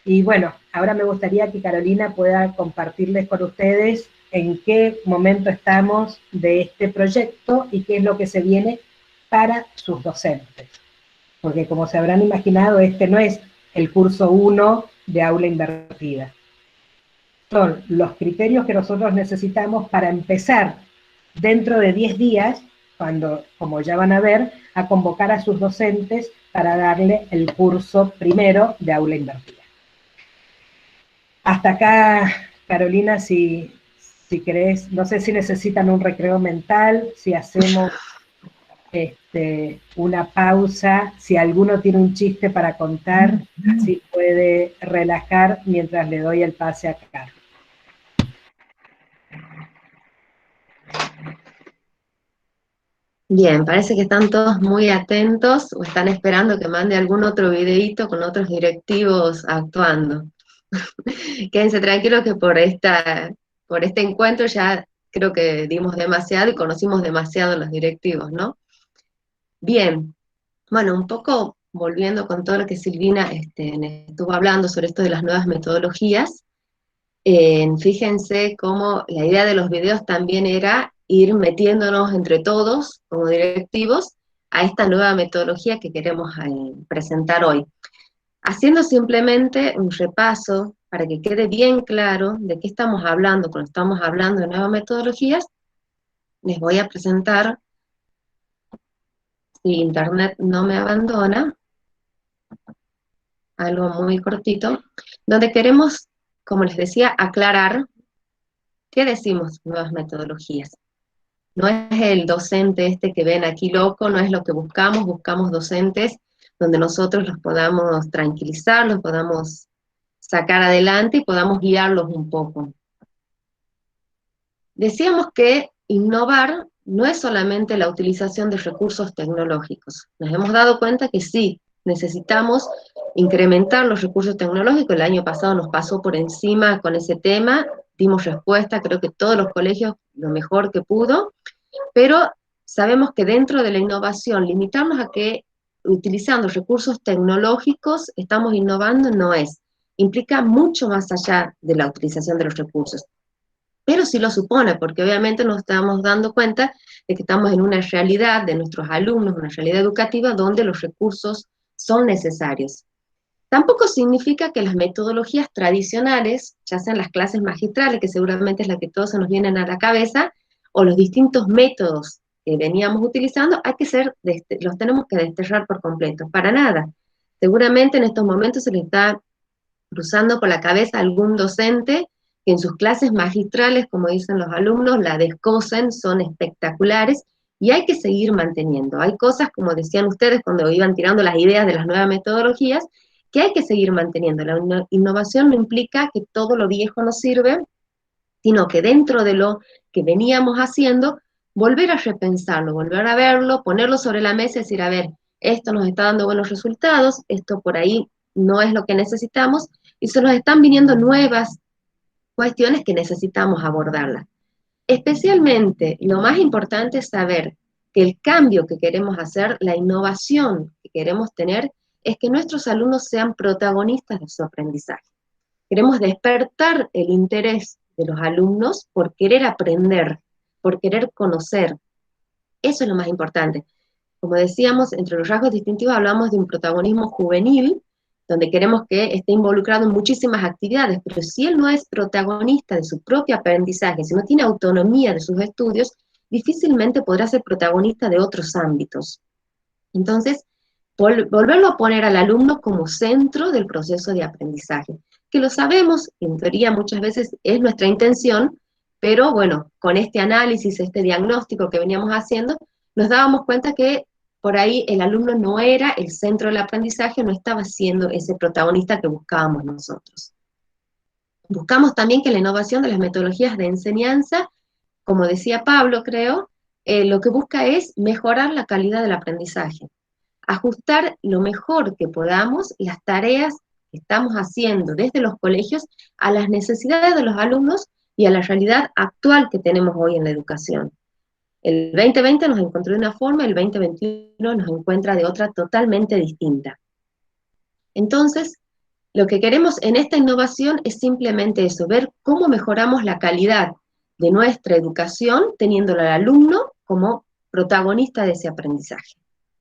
Y bueno, ahora me gustaría que Carolina pueda compartirles con ustedes en qué momento estamos de este proyecto y qué es lo que se viene para sus docentes. Porque como se habrán imaginado, este no es el curso 1 de aula invertida. son los criterios que nosotros necesitamos para empezar dentro de 10 días, cuando, como ya van a ver, a convocar a sus docentes para darle el curso primero de aula invertida. Hasta acá, Carolina, si querés, no sé si necesitan un recreo mental, si hacemos una pausa, si alguno tiene un chiste para contar, si puede relajar mientras le doy el pase a Carlos. Bien, parece que están todos muy atentos o están esperando que mande algún otro videíto con otros directivos actuando. Quédense tranquilos que por este encuentro ya creo que dimos demasiado y conocimos demasiado a los directivos, ¿no? Bien, bueno, un poco volviendo con todo lo que Silvina estuvo hablando sobre esto de las nuevas metodologías, fíjense cómo la idea de los videos también era ir metiéndonos entre todos, como directivos, a esta nueva metodología que queremos presentar hoy. Haciendo simplemente un repaso para que quede bien claro de qué estamos hablando cuando estamos hablando de nuevas metodologías, les voy a presentar, si internet no me abandona, algo muy cortito, donde queremos, como les decía, aclarar qué decimos nuevas metodologías. No es el docente que ven aquí loco, no es lo que buscamos docentes donde nosotros los podamos tranquilizar, los podamos sacar adelante y podamos guiarlos un poco. Decíamos que innovar no es solamente la utilización de recursos tecnológicos. Nos hemos dado cuenta que sí, necesitamos incrementar los recursos tecnológicos. El año pasado nos pasó por encima con ese tema, dimos respuesta, creo que todos los colegios lo mejor que pudo, pero sabemos que dentro de la innovación, limitarnos a que utilizando recursos tecnológicos estamos innovando no es. Implica mucho más allá de la utilización de los recursos. Pero sí lo supone, porque obviamente nos estamos dando cuenta de que estamos en una realidad de nuestros alumnos, una realidad educativa donde los recursos son necesarios. Tampoco significa que las metodologías tradicionales, ya sean las clases magistrales, que seguramente es la que todos se nos vienen a la cabeza, o los distintos métodos que veníamos utilizando, los tenemos que desterrar por completo, para nada. Seguramente en estos momentos se le está cruzando por la cabeza a algún docente que en sus clases magistrales, como dicen los alumnos, la descosen, son espectaculares, y hay que seguir manteniendo. Hay cosas, como decían ustedes cuando iban tirando las ideas de las nuevas metodologías, que hay que seguir manteniendo. La innovación no implica que todo lo viejo nos sirve, sino que dentro de lo que veníamos haciendo, volver a repensarlo, volver a verlo, ponerlo sobre la mesa y decir, a ver, esto nos está dando buenos resultados, esto por ahí no es lo que necesitamos, y se nos están viniendo nuevas cuestiones que necesitamos abordarlas. Especialmente, lo más importante es saber que el cambio que queremos hacer, la innovación que queremos tener, es que nuestros alumnos sean protagonistas de su aprendizaje. Queremos despertar el interés de los alumnos por querer aprender, por querer conocer. Eso es lo más importante. Como decíamos, entre los rasgos distintivos hablamos de un protagonismo juvenil, donde queremos que esté involucrado en muchísimas actividades, pero si él no es protagonista de su propio aprendizaje, si no tiene autonomía de sus estudios, difícilmente podrá ser protagonista de otros ámbitos. Entonces, volverlo a poner al alumno como centro del proceso de aprendizaje, que lo sabemos, en teoría muchas veces es nuestra intención, pero bueno, con este análisis, este diagnóstico que veníamos haciendo, nos dábamos cuenta que por ahí el alumno no era el centro del aprendizaje, no estaba siendo ese protagonista que buscábamos nosotros. Buscamos también que la innovación de las metodologías de enseñanza, como decía Pablo, creo, lo que busca es mejorar la calidad del aprendizaje, ajustar lo mejor que podamos las tareas que estamos haciendo desde los colegios a las necesidades de los alumnos y a la realidad actual que tenemos hoy en la educación. El 2020 nos encontró de una forma, el 2021 nos encuentra de otra totalmente distinta. Entonces, lo que queremos en esta innovación es simplemente eso, ver cómo mejoramos la calidad de nuestra educación teniendo al alumno como protagonista de ese aprendizaje.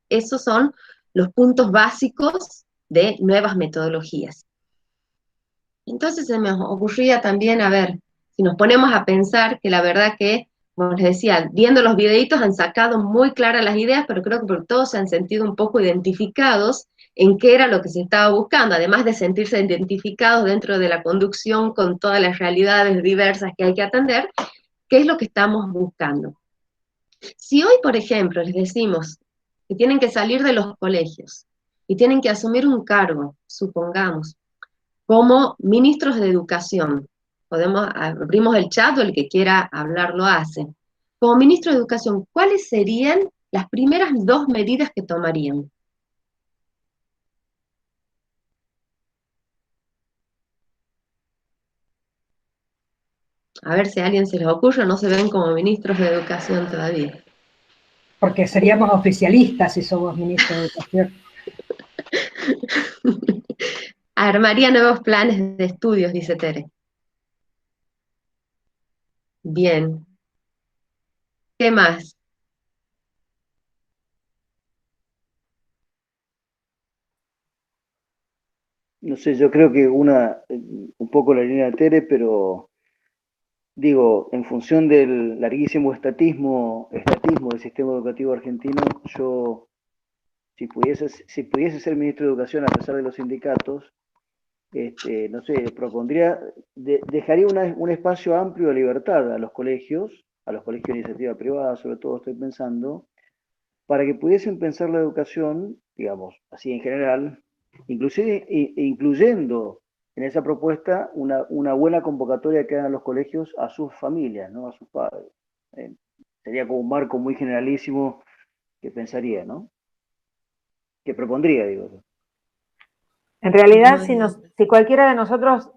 Esos son los puntos básicos de nuevas metodologías. Entonces se me ocurría también, a ver, si nos ponemos a pensar que la verdad que, como les decía, viendo los videitos han sacado muy claras las ideas, pero creo que por todos se han sentido un poco identificados en qué era lo que se estaba buscando, además de sentirse identificados dentro de la conducción con todas las realidades diversas que hay que atender, qué es lo que estamos buscando. Si hoy, por ejemplo, les decimos que tienen que salir de los colegios y tienen que asumir un cargo, supongamos, como ministros de educación, abrimos el chat o el que quiera hablar lo hace. Como ministro de educación, ¿cuáles serían las primeras 2 medidas que tomarían? A ver si a alguien se les ocurre, no se ven como ministros de educación todavía. Porque seríamos oficialistas si somos ministros de educación. Armaría nuevos planes de estudios, dice Tere. Bien. ¿Qué más? No sé, yo creo que un poco la línea de Tere, pero digo, en función del larguísimo estatismo del sistema educativo argentino, yo, si pudiese ser ministro de Educación a pesar de los sindicatos, no sé, dejaría un espacio amplio de libertad a los colegios de iniciativa privada, sobre todo estoy pensando, para que pudiesen pensar la educación, digamos, así en general, inclusive incluyendo en esa propuesta una buena convocatoria que hagan los colegios a sus familias, ¿no? A sus padres. Sería como un marco muy generalísimo que pensaría, ¿no? Que propondría, digo. En realidad, si cualquiera de nosotros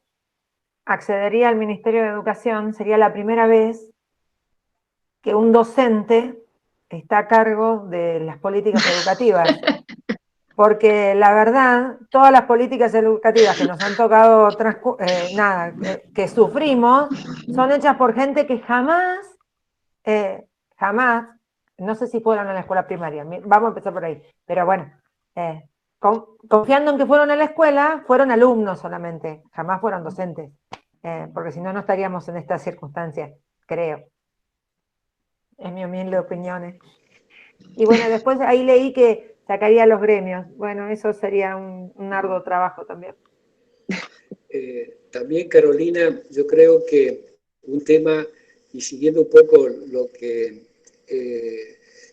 accedería al Ministerio de Educación, sería la primera vez que un docente está a cargo de las políticas educativas. Porque la verdad, todas las políticas educativas que nos han tocado, que sufrimos, son hechas por gente que jamás, no sé si fueron a la escuela primaria, vamos a empezar por ahí, pero bueno, confiando en que fueron a la escuela, fueron alumnos solamente, jamás fueron docentes, porque si no, no estaríamos en estas circunstancias, creo. Es mi humilde opinión. Y bueno, después ahí leí que sacaría los gremios. Bueno, eso sería un arduo trabajo también. También, Carolina, yo creo que un tema, y siguiendo un poco lo que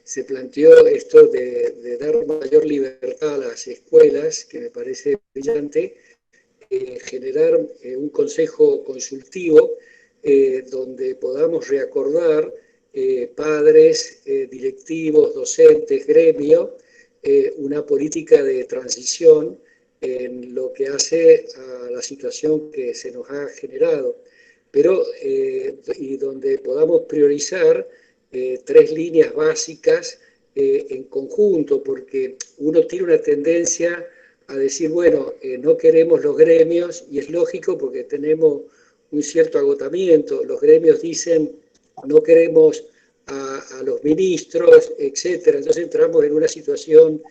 se planteó, esto de dar mayor libertad a las escuelas, que me parece brillante, generar un consejo consultivo donde podamos reacordar padres, directivos, docentes, gremio, una política de transición en lo que hace a la situación que se nos ha generado, pero y donde podamos priorizar 3 líneas básicas en conjunto, porque uno tiene una tendencia a decir, bueno, no queremos los gremios, y es lógico porque tenemos un cierto agotamiento. Los gremios dicen, no queremos a los ministros, etcétera. Entonces entramos en una situación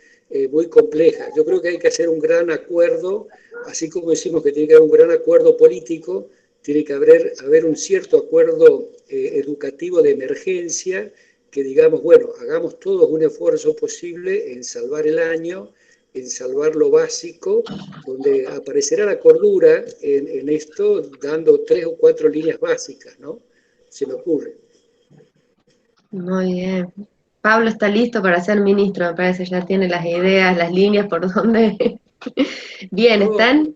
muy compleja. Yo creo que hay que hacer un gran acuerdo, así como decimos que tiene que haber un gran acuerdo político, tiene que haber un cierto acuerdo educativo de emergencia, que digamos, bueno, hagamos todos un esfuerzo posible en salvar el año, en salvar lo básico, donde aparecerá la cordura en esto, dando 3 o 4 líneas básicas, ¿no? Se me ocurre. Muy bien. Pablo está listo para ser ministro, me parece, ya tiene las ideas, las líneas por donde. Bien, ¿están?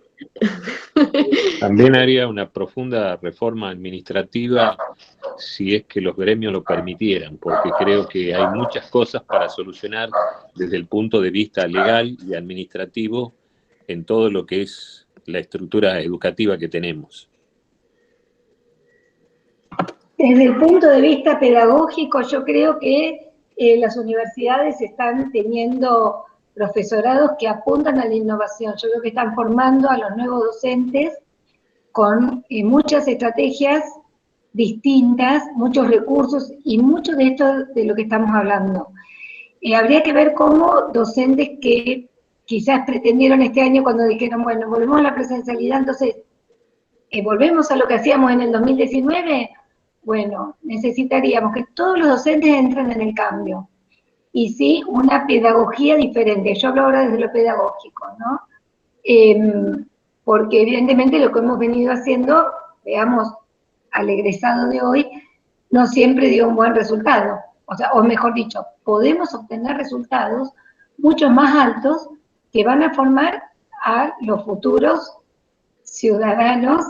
También haría una profunda reforma administrativa si es que los gremios lo permitieran, porque creo que hay muchas cosas para solucionar desde el punto de vista legal y administrativo en todo lo que es la estructura educativa que tenemos. Desde el punto de vista pedagógico, yo creo que las universidades están teniendo profesorados que apuntan a la innovación. Yo creo que están formando a los nuevos docentes con muchas estrategias distintas, muchos recursos y mucho de esto de lo que estamos hablando. Habría que ver cómo docentes que quizás pretendieron este año cuando dijeron, bueno, volvemos a la presencialidad, entonces volvemos a lo que hacíamos en el 2019, bueno, necesitaríamos que todos los docentes entren en el cambio. Y sí, una pedagogía diferente. Yo hablo ahora desde lo pedagógico, ¿no? Porque evidentemente lo que hemos venido haciendo, veamos, al egresado de hoy, no siempre dio un buen resultado. O sea, o mejor dicho, podemos obtener resultados mucho más altos que van a formar a los futuros ciudadanos,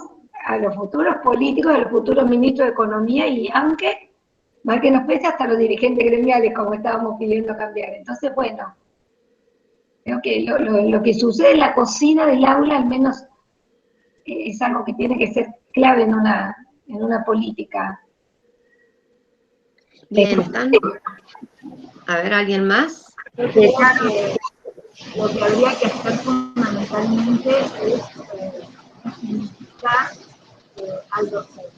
a los futuros políticos, a los futuros ministros de Economía y aunque, más que nos pese, hasta los dirigentes gremiales, como estábamos pidiendo cambiar. Entonces, bueno, creo que lo que sucede en la cocina del aula, al menos, es algo que tiene que ser clave en una política. Bien, ¿están? A ver, ¿alguien más? Yo creo que lo que habría que hacer fundamentalmente es dignificar al docente.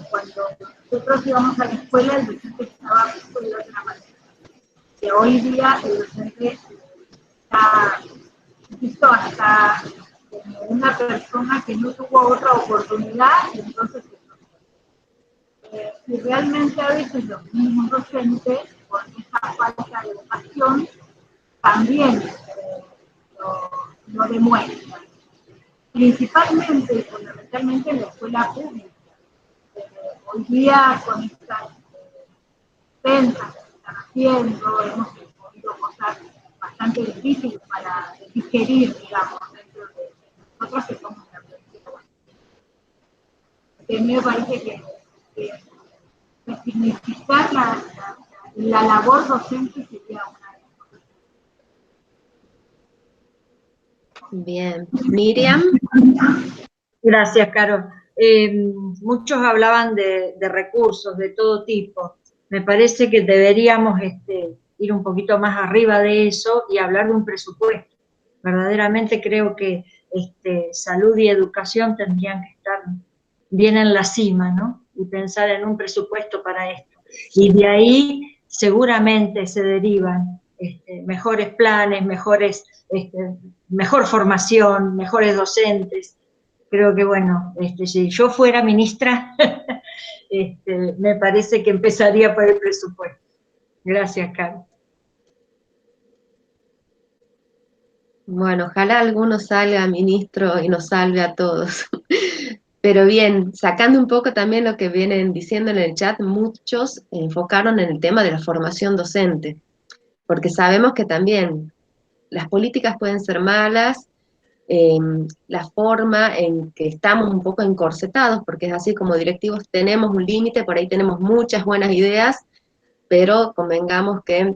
Cuando nosotros íbamos a la escuela, el docente estaba visto de otra manera. Que hoy día el docente está visto hasta como una persona que no tuvo otra oportunidad, y entonces y realmente a veces los mismos docentes, con esa falta de educación, también lo demuestran. Principalmente y fundamentalmente en la escuela pública. Hoy día con estas ventas que se están haciendo, hemos oído cosas bastante difíciles para digerir, digamos, dentro de nosotros que somos la universidad. A mí me parece que significar la labor docente sería una de las cosas. Bien. Miriam. Gracias, Caro. Muchos hablaban de recursos de todo tipo. Me parece que deberíamos ir un poquito más arriba de eso y hablar de un presupuesto. Verdaderamente creo que salud y educación tendrían que estar bien en la cima, ¿no? Y pensar en un presupuesto para esto. Y de ahí seguramente se derivan mejores planes, mejor formación, mejores docentes. Creo que, bueno, si yo fuera ministra, me parece que empezaría por el presupuesto. Gracias, Carlos. Bueno, ojalá alguno salga ministro y nos salve a todos. Pero bien, sacando un poco también lo que vienen diciendo en el chat, muchos enfocaron en el tema de la formación docente, porque sabemos que también las políticas pueden ser malas, la forma en que estamos un poco encorsetados, porque es así, como directivos tenemos un límite, por ahí tenemos muchas buenas ideas, pero convengamos que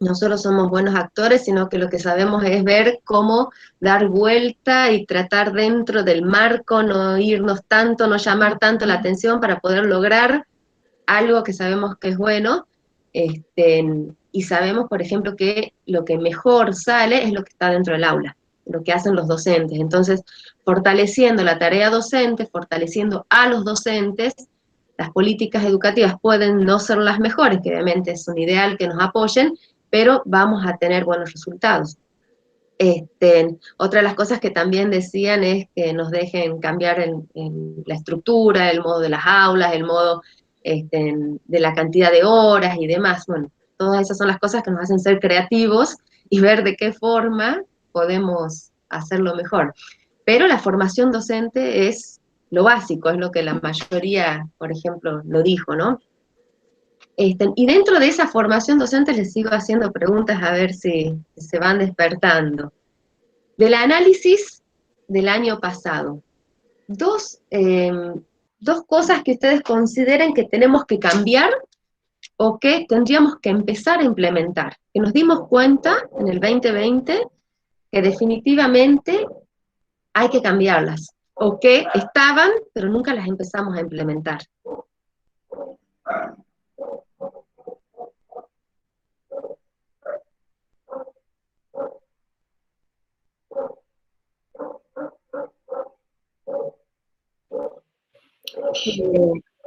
no solo somos buenos actores, sino que lo que sabemos es ver cómo dar vuelta y tratar dentro del marco, no irnos tanto, no llamar tanto la atención para poder lograr algo que sabemos que es bueno, y sabemos, por ejemplo, que lo que mejor sale es lo que está dentro del aula, lo que hacen los docentes. Entonces, fortaleciendo la tarea docente, fortaleciendo a los docentes, las políticas educativas pueden no ser las mejores, que obviamente es un ideal que nos apoyen, pero vamos a tener buenos resultados. Otra de las cosas que también decían es que nos dejen cambiar en la estructura, el modo de las aulas, el modo de la cantidad de horas y demás. Bueno, todas esas son las cosas que nos hacen ser creativos y ver de qué forma podemos hacerlo mejor. Pero la formación docente es lo básico, es lo que la mayoría, por ejemplo, lo dijo, ¿no? Y dentro de esa formación docente les sigo haciendo preguntas a ver si se van despertando. Del análisis del año pasado, dos cosas que ustedes consideren que tenemos que cambiar o que tendríamos que empezar a implementar, que nos dimos cuenta en el 2020 que definitivamente hay que cambiarlas, o que estaban, pero nunca las empezamos a implementar.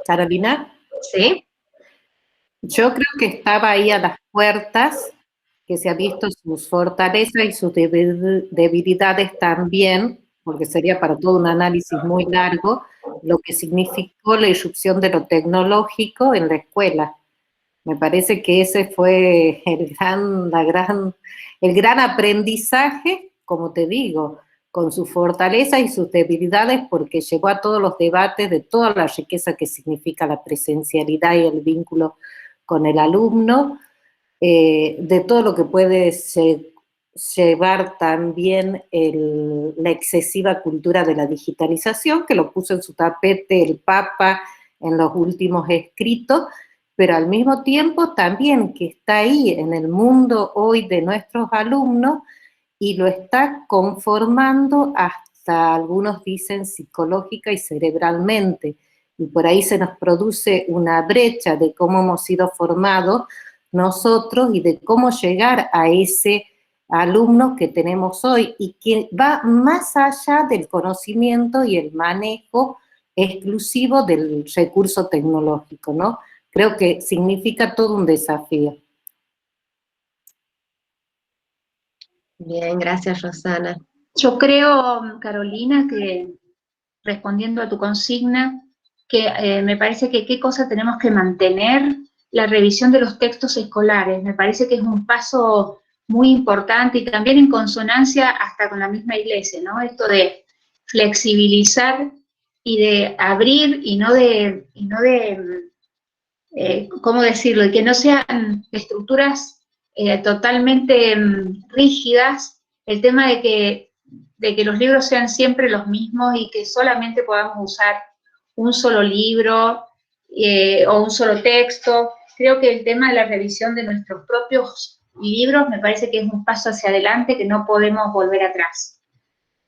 Carolina. ¿Sí? Yo creo que estaba ahí a las puertas, que se ha visto sus fortalezas y sus debilidades también, porque sería para todo un análisis muy largo, lo que significó la irrupción de lo tecnológico en la escuela. Me parece que ese fue el gran aprendizaje, como te digo, con sus fortalezas y sus debilidades, porque llevó a todos los debates de toda la riqueza que significa la presencialidad y el vínculo con el alumno, de todo lo que puede llevar también la excesiva cultura de la digitalización, que lo puso en su tapete el Papa en los últimos escritos, pero al mismo tiempo también que está ahí en el mundo hoy de nuestros alumnos y lo está conformando hasta, algunos dicen, psicológica y cerebralmente. Y por ahí se nos produce una brecha de cómo hemos sido formados nosotros y de cómo llegar a ese alumno que tenemos hoy y que va más allá del conocimiento y el manejo exclusivo del recurso tecnológico, ¿no? Creo que significa todo un desafío. Bien, gracias, Rosana. Yo creo, Carolina, que respondiendo a tu consigna, que me parece que qué cosa tenemos que mantener, la revisión de los textos escolares. Me parece que es un paso muy importante y también en consonancia hasta con la misma Iglesia, ¿no? Esto de flexibilizar y de abrir y no de ¿cómo decirlo? Y que no sean estructuras totalmente rígidas, el tema de que los libros sean siempre los mismos y que solamente podamos usar un solo libro o un solo texto. Creo que el tema de la revisión de nuestros propios libros me parece que es un paso hacia adelante que no podemos volver atrás.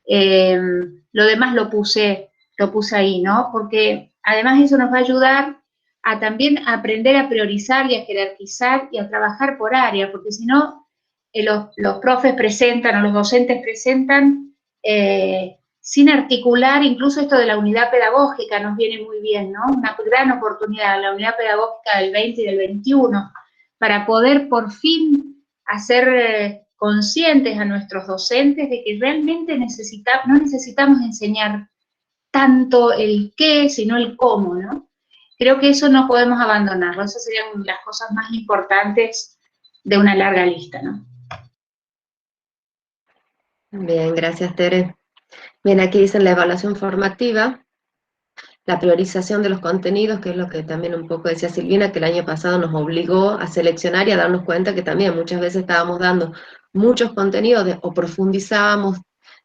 Lo demás lo puse ahí, ¿no? Porque además eso nos va a ayudar a también aprender a priorizar y a jerarquizar y a trabajar por área, porque si no, los profes presentan o los docentes presentan sin articular, incluso esto de la unidad pedagógica nos viene muy bien, ¿no? Una gran oportunidad, la unidad pedagógica del 20 y del 21, para poder por fin hacer conscientes a nuestros docentes de que realmente no necesitamos enseñar tanto el qué, sino el cómo, ¿no? Creo que eso no podemos abandonarlo, esas serían las cosas más importantes de una larga lista, ¿no? Bien, gracias, Tere. Bien, aquí dicen la evaluación formativa, la priorización de los contenidos, que es lo que también un poco decía Silvina, que el año pasado nos obligó a seleccionar y a darnos cuenta que también muchas veces estábamos dando muchos contenidos o profundizábamos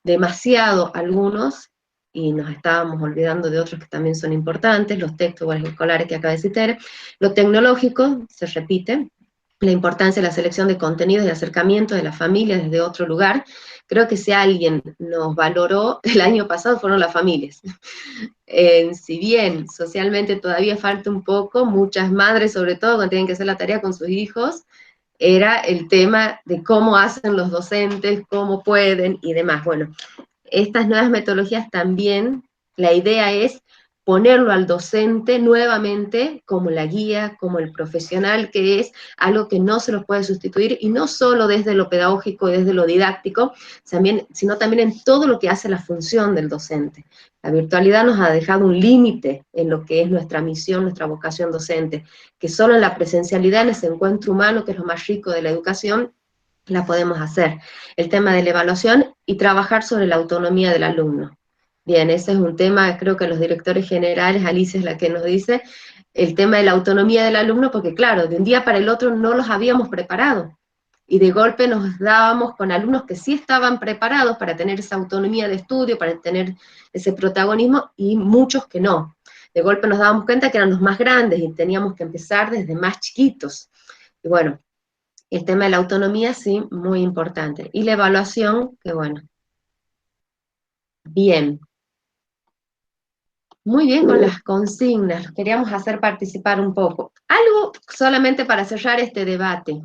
demasiado algunos y nos estábamos olvidando de otros que también son importantes, los textos escolares que acaba de decir Tere. Lo tecnológico, se repite, la importancia de la selección de contenidos y acercamiento de la familia desde otro lugar. Creo que si alguien nos valoró el año pasado fueron las familias. Si bien socialmente todavía falta un poco, muchas madres, sobre todo cuando tienen que hacer la tarea con sus hijos, era el tema de cómo hacen los docentes, cómo pueden y demás. Bueno, estas nuevas metodologías también, la idea es ponerlo al docente nuevamente como la guía, como el profesional que es, algo que no se los puede sustituir, y no solo desde lo pedagógico y desde lo didáctico, sino también en todo lo que hace la función del docente. La virtualidad nos ha dejado un límite en lo que es nuestra misión, nuestra vocación docente, que solo en la presencialidad, en ese encuentro humano, que es lo más rico de la educación, la podemos hacer. El tema de la evaluación y trabajar sobre la autonomía del alumno. Bien, ese es un tema, creo que los directores generales, Alicia es la que nos dice, el tema de la autonomía del alumno, porque claro, de un día para el otro no los habíamos preparado, y de golpe nos dábamos con alumnos que sí estaban preparados para tener esa autonomía de estudio, para tener ese protagonismo, y muchos que no. De golpe nos dábamos cuenta que eran los más grandes, y teníamos que empezar desde más chiquitos. Y bueno, el tema de la autonomía, sí, muy importante. Y la evaluación, que bueno. Bien. Muy bien con las consignas, los queríamos hacer participar un poco. Algo solamente para cerrar este debate,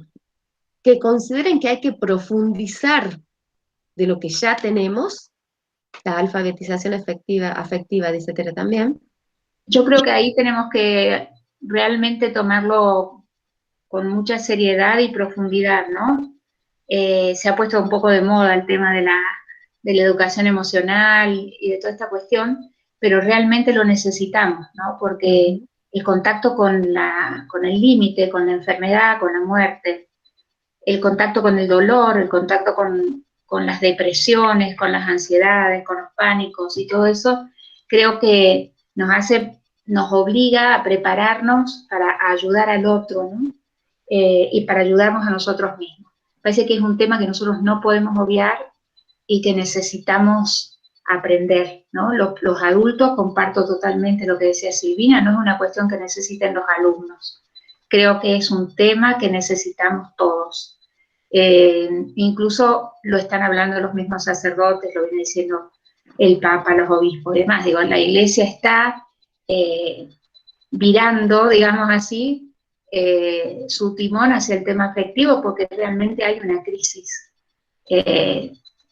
que consideren que hay que profundizar de lo que ya tenemos, la alfabetización afectiva, dice Tere también. Yo creo que ahí tenemos que realmente tomarlo con mucha seriedad y profundidad, ¿no? Se ha puesto un poco de moda el tema de de la educación emocional y de toda esta cuestión, pero realmente lo necesitamos, ¿no? Porque el contacto con el límite, con la enfermedad, con la muerte, el contacto con el dolor, el contacto con las depresiones, con las ansiedades, con los pánicos y todo eso, creo que nos obliga a prepararnos para ayudar al otro, ¿no? Y para ayudarnos a nosotros mismos. Parece que es un tema que nosotros no podemos obviar y que necesitamos aprender, ¿no? Los adultos, comparto totalmente lo que decía Silvina, no es una cuestión que necesiten los alumnos. Creo que es un tema que necesitamos todos. Incluso lo están hablando los mismos sacerdotes, lo viene diciendo el Papa, los obispos y demás. Digo, la Iglesia está virando, digamos así, su timón hacia el tema afectivo porque realmente hay una crisis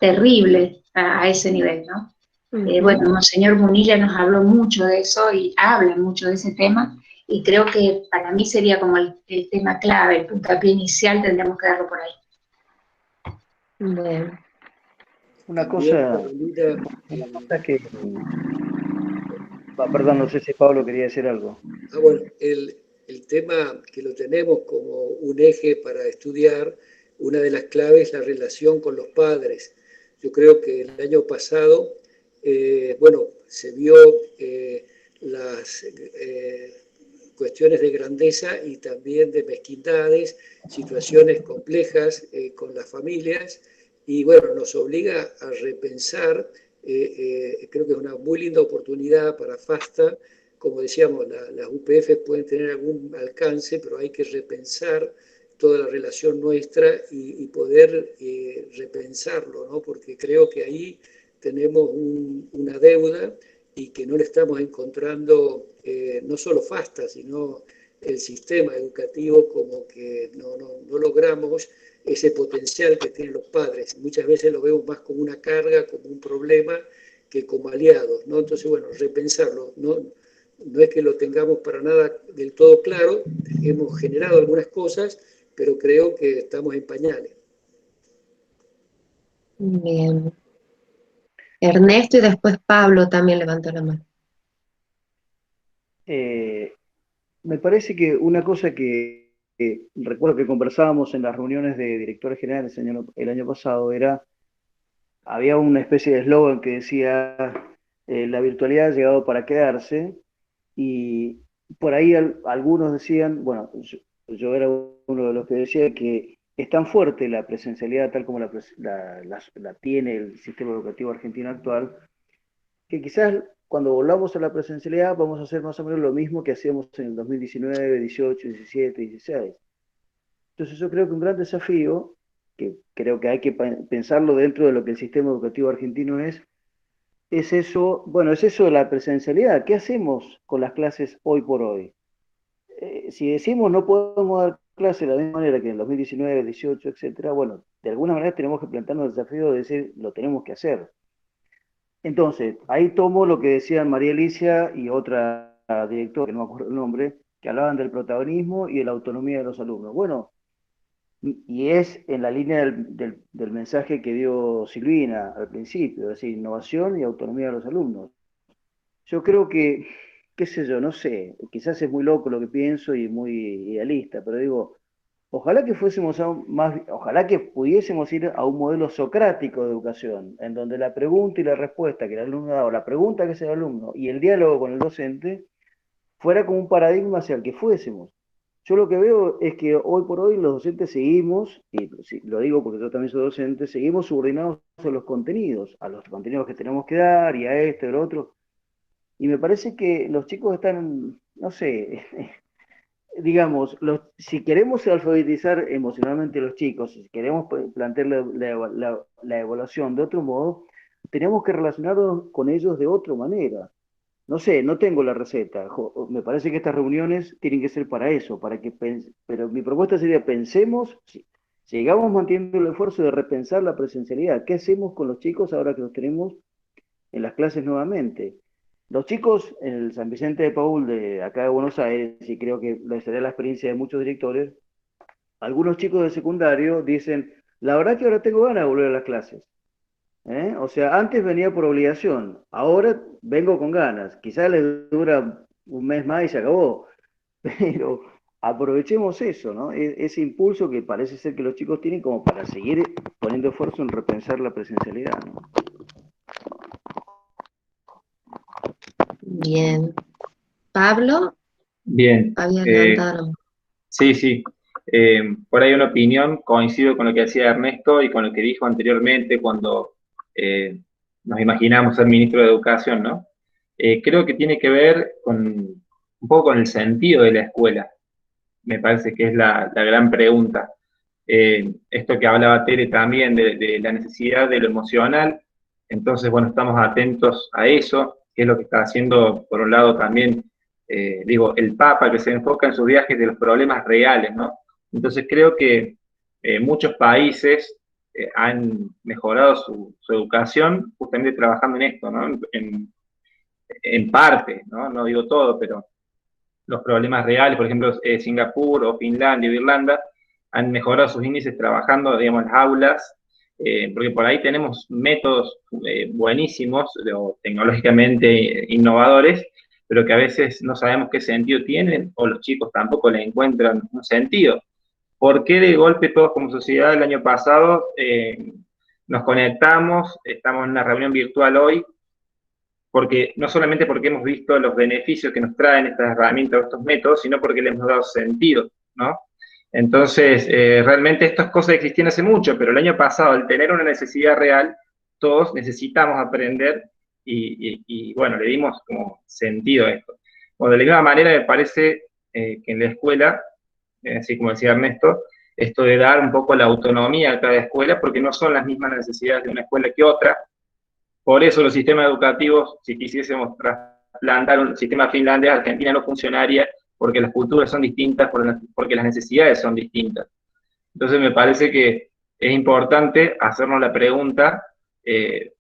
terrible a ese nivel, ¿no? Bueno, Monseñor Munilla nos habló mucho de eso y habla mucho de ese tema y creo que para mí sería como el tema clave, el puntapié inicial, tendríamos que darlo por ahí. Bien. Una cosa que... perdón, no sé si Pablo quería decir algo. Bueno, el tema que lo tenemos como un eje para estudiar, una de las claves es la relación con los padres. Yo creo que el año pasado, se vio las cuestiones de grandeza y también de mezquindades, situaciones complejas con las familias, y bueno, nos obliga a repensar, creo que es una muy linda oportunidad para FASTA. Como decíamos, las UPF pueden tener algún alcance, pero hay que repensar toda la relación nuestra y poder repensarlo, ¿no? Porque creo que ahí tenemos una deuda y que no le estamos encontrando, no solo FASTA, sino el sistema educativo, como que no logramos ese potencial que tienen los padres. Muchas veces lo vemos más como una carga, como un problema, que como aliados, ¿no? Entonces, bueno, repensarlo, no es que lo tengamos para nada del todo claro, hemos generado algunas cosas, pero creo que estamos en pañales. Bien. Ernesto y después Pablo también levantó la mano. Me parece que una cosa que recuerdo que conversábamos en las reuniones de directores generales el año pasado había una especie de eslogan que decía la virtualidad ha llegado para quedarse, y por ahí algunos decían, bueno, yo era uno de los que decía que es tan fuerte la presencialidad tal como la tiene el sistema educativo argentino actual, que quizás cuando volvamos a la presencialidad vamos a hacer más o menos lo mismo que hacíamos en el 2019, 18, 17, 16. Entonces yo creo que un gran desafío, que creo que hay que pensarlo dentro de lo que el sistema educativo argentino es eso, bueno, es eso de la presencialidad. ¿Qué hacemos con las clases hoy por hoy? Si decimos no podemos dar clases de la misma manera que en el 2019, 18, etcétera, bueno, de alguna manera tenemos que plantearnos el desafío de decir, lo tenemos que hacer. Entonces, ahí tomo lo que decían María Alicia y otra directora, que no me acuerdo el nombre, que hablaban del protagonismo y de la autonomía de los alumnos. Bueno, y es en la línea del mensaje que dio Silvina al principio, es decir, innovación y autonomía de los alumnos. Yo creo que, qué sé yo, no sé, quizás es muy loco lo que pienso y muy idealista, pero digo, ojalá que fuésemos ojalá que pudiésemos ir a un modelo socrático de educación, en donde la pregunta y la respuesta que el alumno da, o la pregunta que hace el alumno y el diálogo con el docente, fuera como un paradigma hacia el que fuésemos. Yo lo que veo es que hoy por hoy los docentes seguimos, y lo digo porque yo también soy docente, seguimos subordinados a los contenidos que tenemos que dar y a esto y lo otro. Y me parece que los chicos están, no sé, digamos, si queremos alfabetizar emocionalmente a los chicos, si queremos plantear la evaluación de otro modo, tenemos que relacionarnos con ellos de otra manera. No sé, no tengo la receta. Me parece que estas reuniones tienen que ser para eso, pero mi propuesta sería pensemos, sigamos manteniendo el esfuerzo de repensar la presencialidad. ¿Qué hacemos con los chicos ahora que los tenemos en las clases nuevamente? Los chicos en el San Vicente de Paúl de acá de Buenos Aires, y creo que sería la experiencia de muchos directores, algunos chicos de secundario dicen, la verdad que ahora tengo ganas de volver a las clases. O sea, antes venía por obligación, ahora vengo con ganas. Quizás les dura un mes más y se acabó, pero aprovechemos eso, ¿no? Ese impulso que parece ser que los chicos tienen como para seguir poniendo esfuerzo en repensar la presencialidad, ¿no? Bien. Pablo, Bien. había levantado. Sí, sí. Por ahí una opinión, coincido con lo que decía Ernesto y con lo que dijo anteriormente cuando nos imaginamos ser ministro de Educación, ¿no? Creo que tiene que ver un poco con el sentido de la escuela. Me parece que es la gran pregunta. Esto que hablaba Tere también de la necesidad de lo emocional, entonces, bueno, estamos atentos a eso, que es lo que está haciendo, por un lado, también, el Papa, que se enfoca en sus viajes de los problemas reales, ¿no? Entonces, creo que muchos países han mejorado su educación justamente trabajando en esto, ¿no? En parte, ¿no? No digo todo, pero los problemas reales, por ejemplo, Singapur o Finlandia o Irlanda, han mejorado sus índices trabajando, digamos, en las aulas, porque por ahí tenemos métodos buenísimos, o tecnológicamente innovadores, pero que a veces no sabemos qué sentido tienen, o los chicos tampoco le encuentran un sentido. ¿Por qué de golpe todos como sociedad el año pasado nos conectamos, estamos en una reunión virtual hoy? Porque no solamente porque hemos visto los beneficios que nos traen estas herramientas, estos métodos, sino porque le hemos dado sentido, ¿no? Entonces, realmente estas cosas existían hace mucho, pero el año pasado, al tener una necesidad real, todos necesitamos aprender y bueno, le dimos como sentido a esto. Bueno, de la misma manera me parece que en la escuela, así como decía Ernesto, esto de dar un poco la autonomía a cada escuela, porque no son las mismas necesidades de una escuela que otra. Por eso los sistemas educativos, si quisiésemos trasplantar un sistema finlandés, Argentina no funcionaría, porque las culturas son distintas, porque las necesidades son distintas. Entonces me parece que es importante hacernos la pregunta,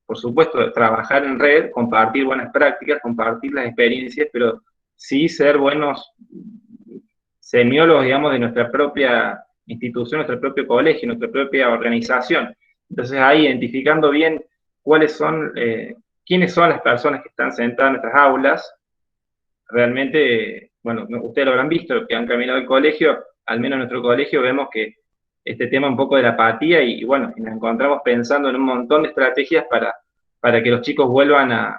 por supuesto, trabajar en red, compartir buenas prácticas, compartir las experiencias, pero sí ser buenos semiólogos, digamos, de nuestra propia institución, nuestro propio colegio, nuestra propia organización. Entonces ahí, identificando bien cuáles son, quiénes son las personas que están sentadas en nuestras aulas, realmente, bueno, ustedes lo habrán visto, que han caminado al colegio, al menos en nuestro colegio vemos que este tema un poco de la apatía y bueno, nos encontramos pensando en un montón de estrategias para que los chicos vuelvan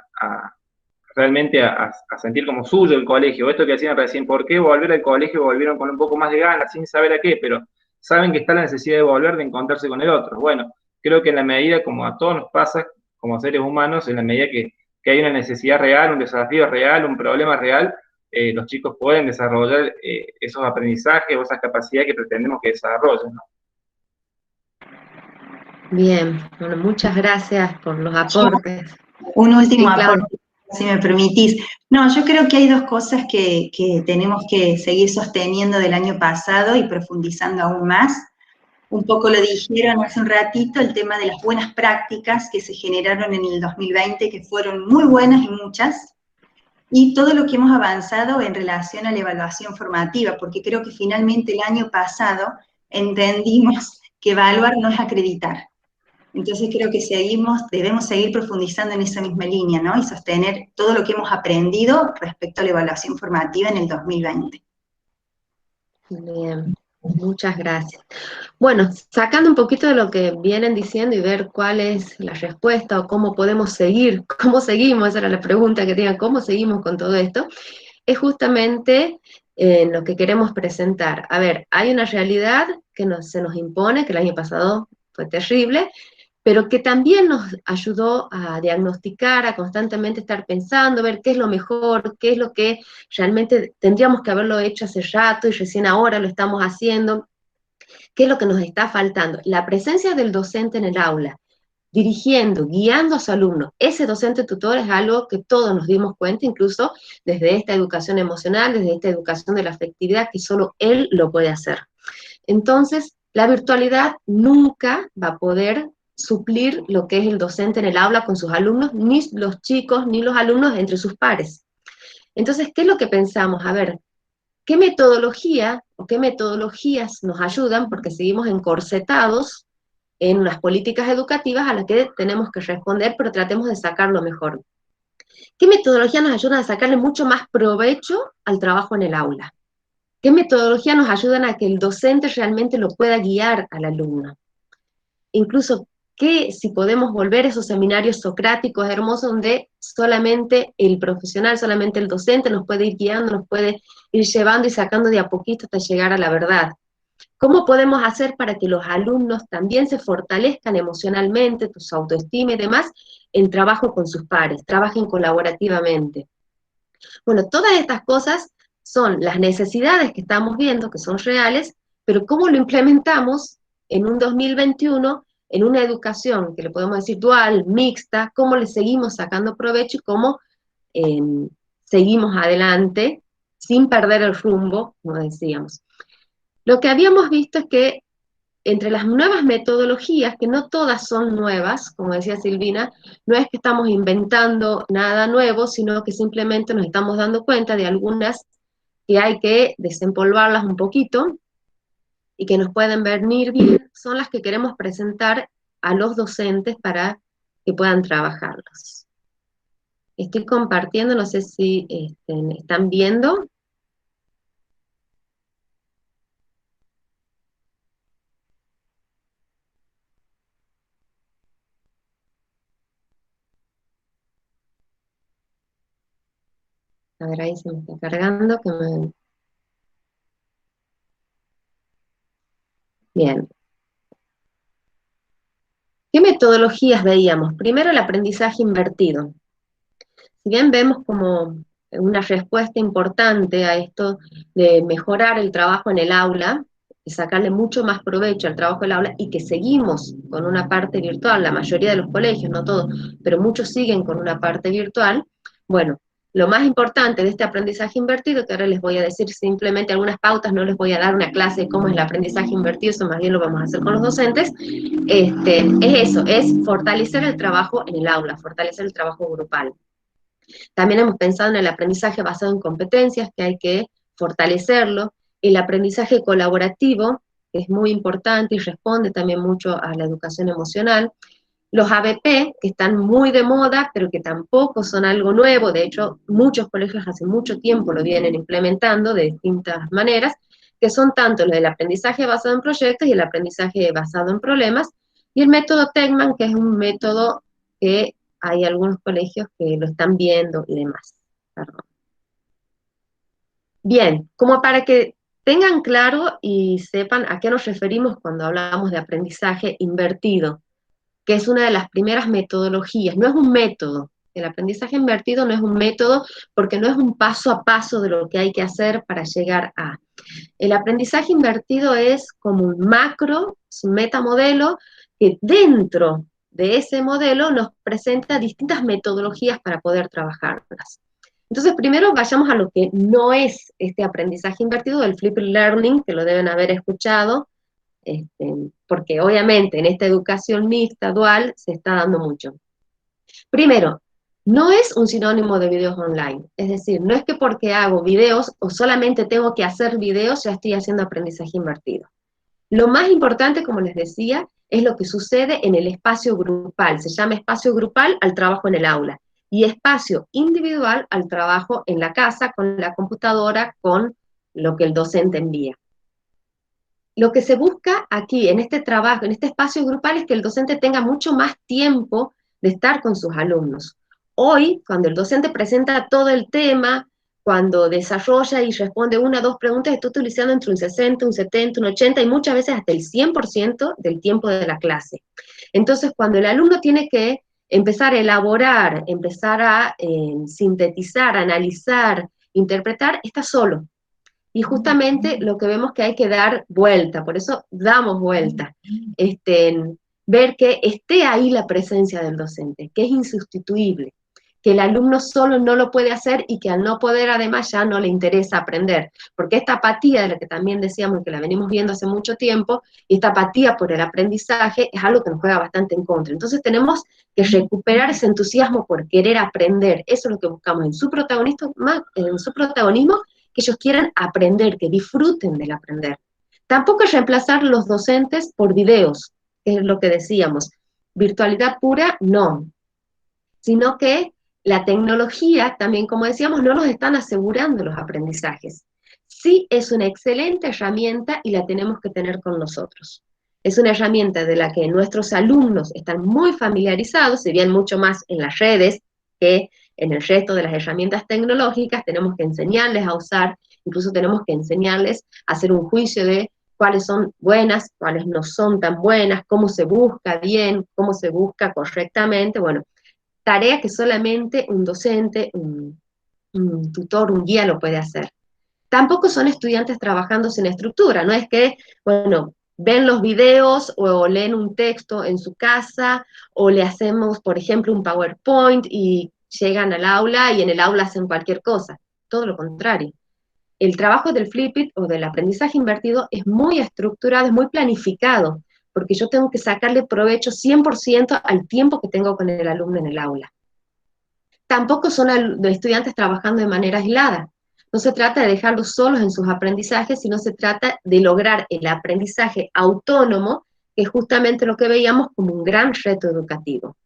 realmente a sentir como suyo el colegio. Esto que decían recién, ¿por qué volver al colegio? Volvieron con un poco más de ganas, sin saber a qué, pero saben que está la necesidad de volver, de encontrarse con el otro. Bueno, creo que en la medida, como a todos nos pasa, como seres humanos, en la medida que hay una necesidad real, un desafío real, un problema real, los chicos pueden desarrollar esos aprendizajes o esas capacidades que pretendemos que desarrollen, ¿no? Bien, bueno, muchas gracias por los aportes. Un último Sí, aporte, si me permitís. No, yo creo que hay dos cosas que tenemos que seguir sosteniendo del año pasado y profundizando aún más. Un poco lo dijeron hace un ratito, el tema de las buenas prácticas que se generaron en el 2020, que fueron muy buenas y muchas, y todo lo que hemos avanzado en relación a la evaluación formativa, porque creo que finalmente el año pasado entendimos que evaluar no es acreditar. Entonces creo que debemos seguir profundizando en esa misma línea, ¿no? Y sostener todo lo que hemos aprendido respecto a la evaluación formativa en el 2020. Bien, muchas gracias. Bueno, sacando un poquito de lo que vienen diciendo y ver cuál es la respuesta o cómo podemos seguir, cómo seguimos, esa era la pregunta que tenían, cómo seguimos con todo esto, es justamente lo que queremos presentar. A ver, hay una realidad que se nos impone, que el año pasado fue terrible, pero que también nos ayudó a diagnosticar, a constantemente estar pensando, ver qué es lo mejor, qué es lo que realmente tendríamos que haberlo hecho hace rato y recién ahora lo estamos haciendo, qué es lo que nos está faltando. La presencia del docente en el aula, dirigiendo, guiando a su alumno, ese docente tutor es algo que todos nos dimos cuenta, incluso desde esta educación emocional, desde esta educación de la afectividad, que solo él lo puede hacer. Entonces, la virtualidad nunca va a poder suplir lo que es el docente en el aula con sus alumnos, ni los chicos, ni los alumnos entre sus pares. Entonces, ¿qué es lo que pensamos? A ver, ¿qué metodología o qué metodologías nos ayudan? Porque seguimos encorsetados en unas políticas educativas a las que tenemos que responder, pero tratemos de sacarlo mejor. ¿Qué metodologías nos ayudan a sacarle mucho más provecho al trabajo en el aula? ¿Qué metodologías nos ayudan a que el docente realmente lo pueda guiar al alumno? Incluso, si podemos volver a esos seminarios socráticos hermosos donde solamente el profesional, solamente el docente nos puede ir guiando, nos puede ir llevando y sacando de a poquito hasta llegar a la verdad. ¿Cómo podemos hacer para que los alumnos también se fortalezcan emocionalmente, su autoestima y demás, en trabajo con sus pares, trabajen colaborativamente? Bueno, todas estas cosas son las necesidades que estamos viendo, que son reales, pero cómo lo implementamos en un 2021, en una educación que le podemos decir dual, mixta, cómo le seguimos sacando provecho y cómo seguimos adelante sin perder el rumbo, como decíamos. Lo que habíamos visto es que entre las nuevas metodologías, que no todas son nuevas, como decía Silvina, no es que estamos inventando nada nuevo, sino que simplemente nos estamos dando cuenta de algunas que hay que desempolvarlas un poquito y que nos pueden venir bien, son las que queremos presentar a los docentes para que puedan trabajarlos. Estoy compartiendo, no sé si me están viendo. A ver, ahí se me está cargando. Bien. ¿Qué metodologías veíamos? Primero, el aprendizaje invertido. Si bien vemos como una respuesta importante a esto de mejorar el trabajo en el aula, y sacarle mucho más provecho al trabajo del aula, y que seguimos con una parte virtual, la mayoría de los colegios, no todos, pero muchos siguen con una parte virtual, bueno, lo más importante de este aprendizaje invertido, que ahora les voy a decir simplemente algunas pautas, no les voy a dar una clase de cómo es el aprendizaje invertido, eso más bien lo vamos a hacer con los docentes, es eso, es fortalecer el trabajo en el aula, fortalecer el trabajo grupal. También hemos pensado en el aprendizaje basado en competencias, que hay que fortalecerlo, el aprendizaje colaborativo, que es muy importante y responde también mucho a la educación emocional, los ABP, que están muy de moda, pero que tampoco son algo nuevo, de hecho, muchos colegios hace mucho tiempo lo vienen implementando de distintas maneras, que son tanto lo del aprendizaje basado en proyectos y el aprendizaje basado en problemas, y el método Tekman, que es un método que hay algunos colegios que lo están viendo y demás. Perdón. Bien, como para que tengan claro y sepan a qué nos referimos cuando hablamos de aprendizaje invertido, que es una de las primeras metodologías, no es un método. El aprendizaje invertido no es un método porque no es un paso a paso de lo que hay que hacer para llegar a. El aprendizaje invertido es como un macro, es un metamodelo que dentro de ese modelo nos presenta distintas metodologías para poder trabajarlas. Entonces, primero vayamos a lo que no es este aprendizaje invertido del flipped learning, que lo deben haber escuchado, porque obviamente en esta educación mixta, dual, se está dando mucho. Primero, no es un sinónimo de videos online, es decir, no es que porque hago videos o solamente tengo que hacer videos ya estoy haciendo aprendizaje invertido. Lo más importante, como les decía, es lo que sucede en el espacio grupal, se llama espacio grupal al trabajo en el aula, y espacio individual al trabajo en la casa, con la computadora, con lo que el docente envía. Lo que se busca aquí, en este trabajo, en este espacio grupal, es que el docente tenga mucho más tiempo de estar con sus alumnos. Hoy, cuando el docente presenta todo el tema, cuando desarrolla y responde una o dos preguntas, está utilizando entre un 60, un 70, un 80 y muchas veces hasta el 100% del tiempo de la clase. Entonces, cuando el alumno tiene que empezar a elaborar, empezar a sintetizar, analizar, interpretar, está solo. Y justamente lo que vemos que hay que dar vuelta, por eso damos vuelta, ver que esté ahí la presencia del docente, que es insustituible, que el alumno solo no lo puede hacer y que al no poder además ya no le interesa aprender, porque esta apatía de la que también decíamos que la venimos viendo hace mucho tiempo, y esta apatía por el aprendizaje es algo que nos juega bastante en contra. Entonces tenemos que recuperar ese entusiasmo por querer aprender, eso es lo que buscamos en su protagonismo, que ellos quieran aprender, que disfruten del aprender. Tampoco es reemplazar los docentes por videos, que es lo que decíamos, virtualidad pura, no, sino que la tecnología, también como decíamos, no nos están asegurando los aprendizajes. Sí es una excelente herramienta y la tenemos que tener con nosotros. Es una herramienta de la que nuestros alumnos están muy familiarizados, se ven mucho más en las redes que en el resto de las herramientas tecnológicas, tenemos que enseñarles a usar, incluso tenemos que enseñarles a hacer un juicio de cuáles son buenas, cuáles no son tan buenas, cómo se busca bien, cómo se busca correctamente, bueno, tarea que solamente un docente, un tutor, un guía lo puede hacer. Tampoco son estudiantes trabajando sin estructura, no es que, bueno, ven los videos o leen un texto en su casa, o le hacemos, por ejemplo, un PowerPoint y llegan al aula y en el aula hacen cualquier cosa. Todo lo contrario. El trabajo del Flip-It o del aprendizaje invertido es muy estructurado, es muy planificado, porque yo tengo que sacarle provecho 100% al tiempo que tengo con el alumno en el aula. Tampoco son estudiantes trabajando de manera aislada. No se trata de dejarlos solos en sus aprendizajes, sino se trata de lograr el aprendizaje autónomo, que es justamente lo que veíamos como un gran reto educativo.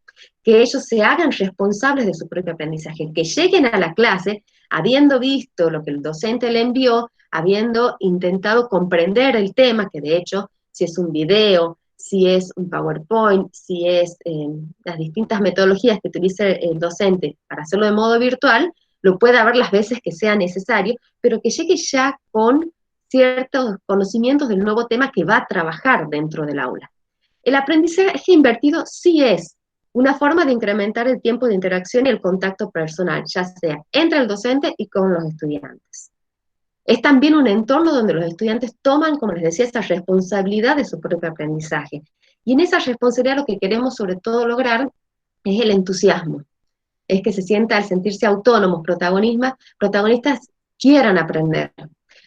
Que ellos se hagan responsables de su propio aprendizaje, que lleguen a la clase habiendo visto lo que el docente le envió, habiendo intentado comprender el tema, que de hecho, si es un video, si es un PowerPoint, si es las distintas metodologías que utilice el docente para hacerlo de modo virtual, lo pueda ver las veces que sea necesario, pero que llegue ya con ciertos conocimientos del nuevo tema que va a trabajar dentro del aula. El aprendizaje invertido sí es una forma de incrementar el tiempo de interacción y el contacto personal, ya sea entre el docente y con los estudiantes. Es también un entorno donde los estudiantes toman, como les decía, esta responsabilidad de su propio aprendizaje. Y en esa responsabilidad lo que queremos sobre todo lograr es el entusiasmo. Es que se sienta, al sentirse autónomos, protagonistas quieran aprender.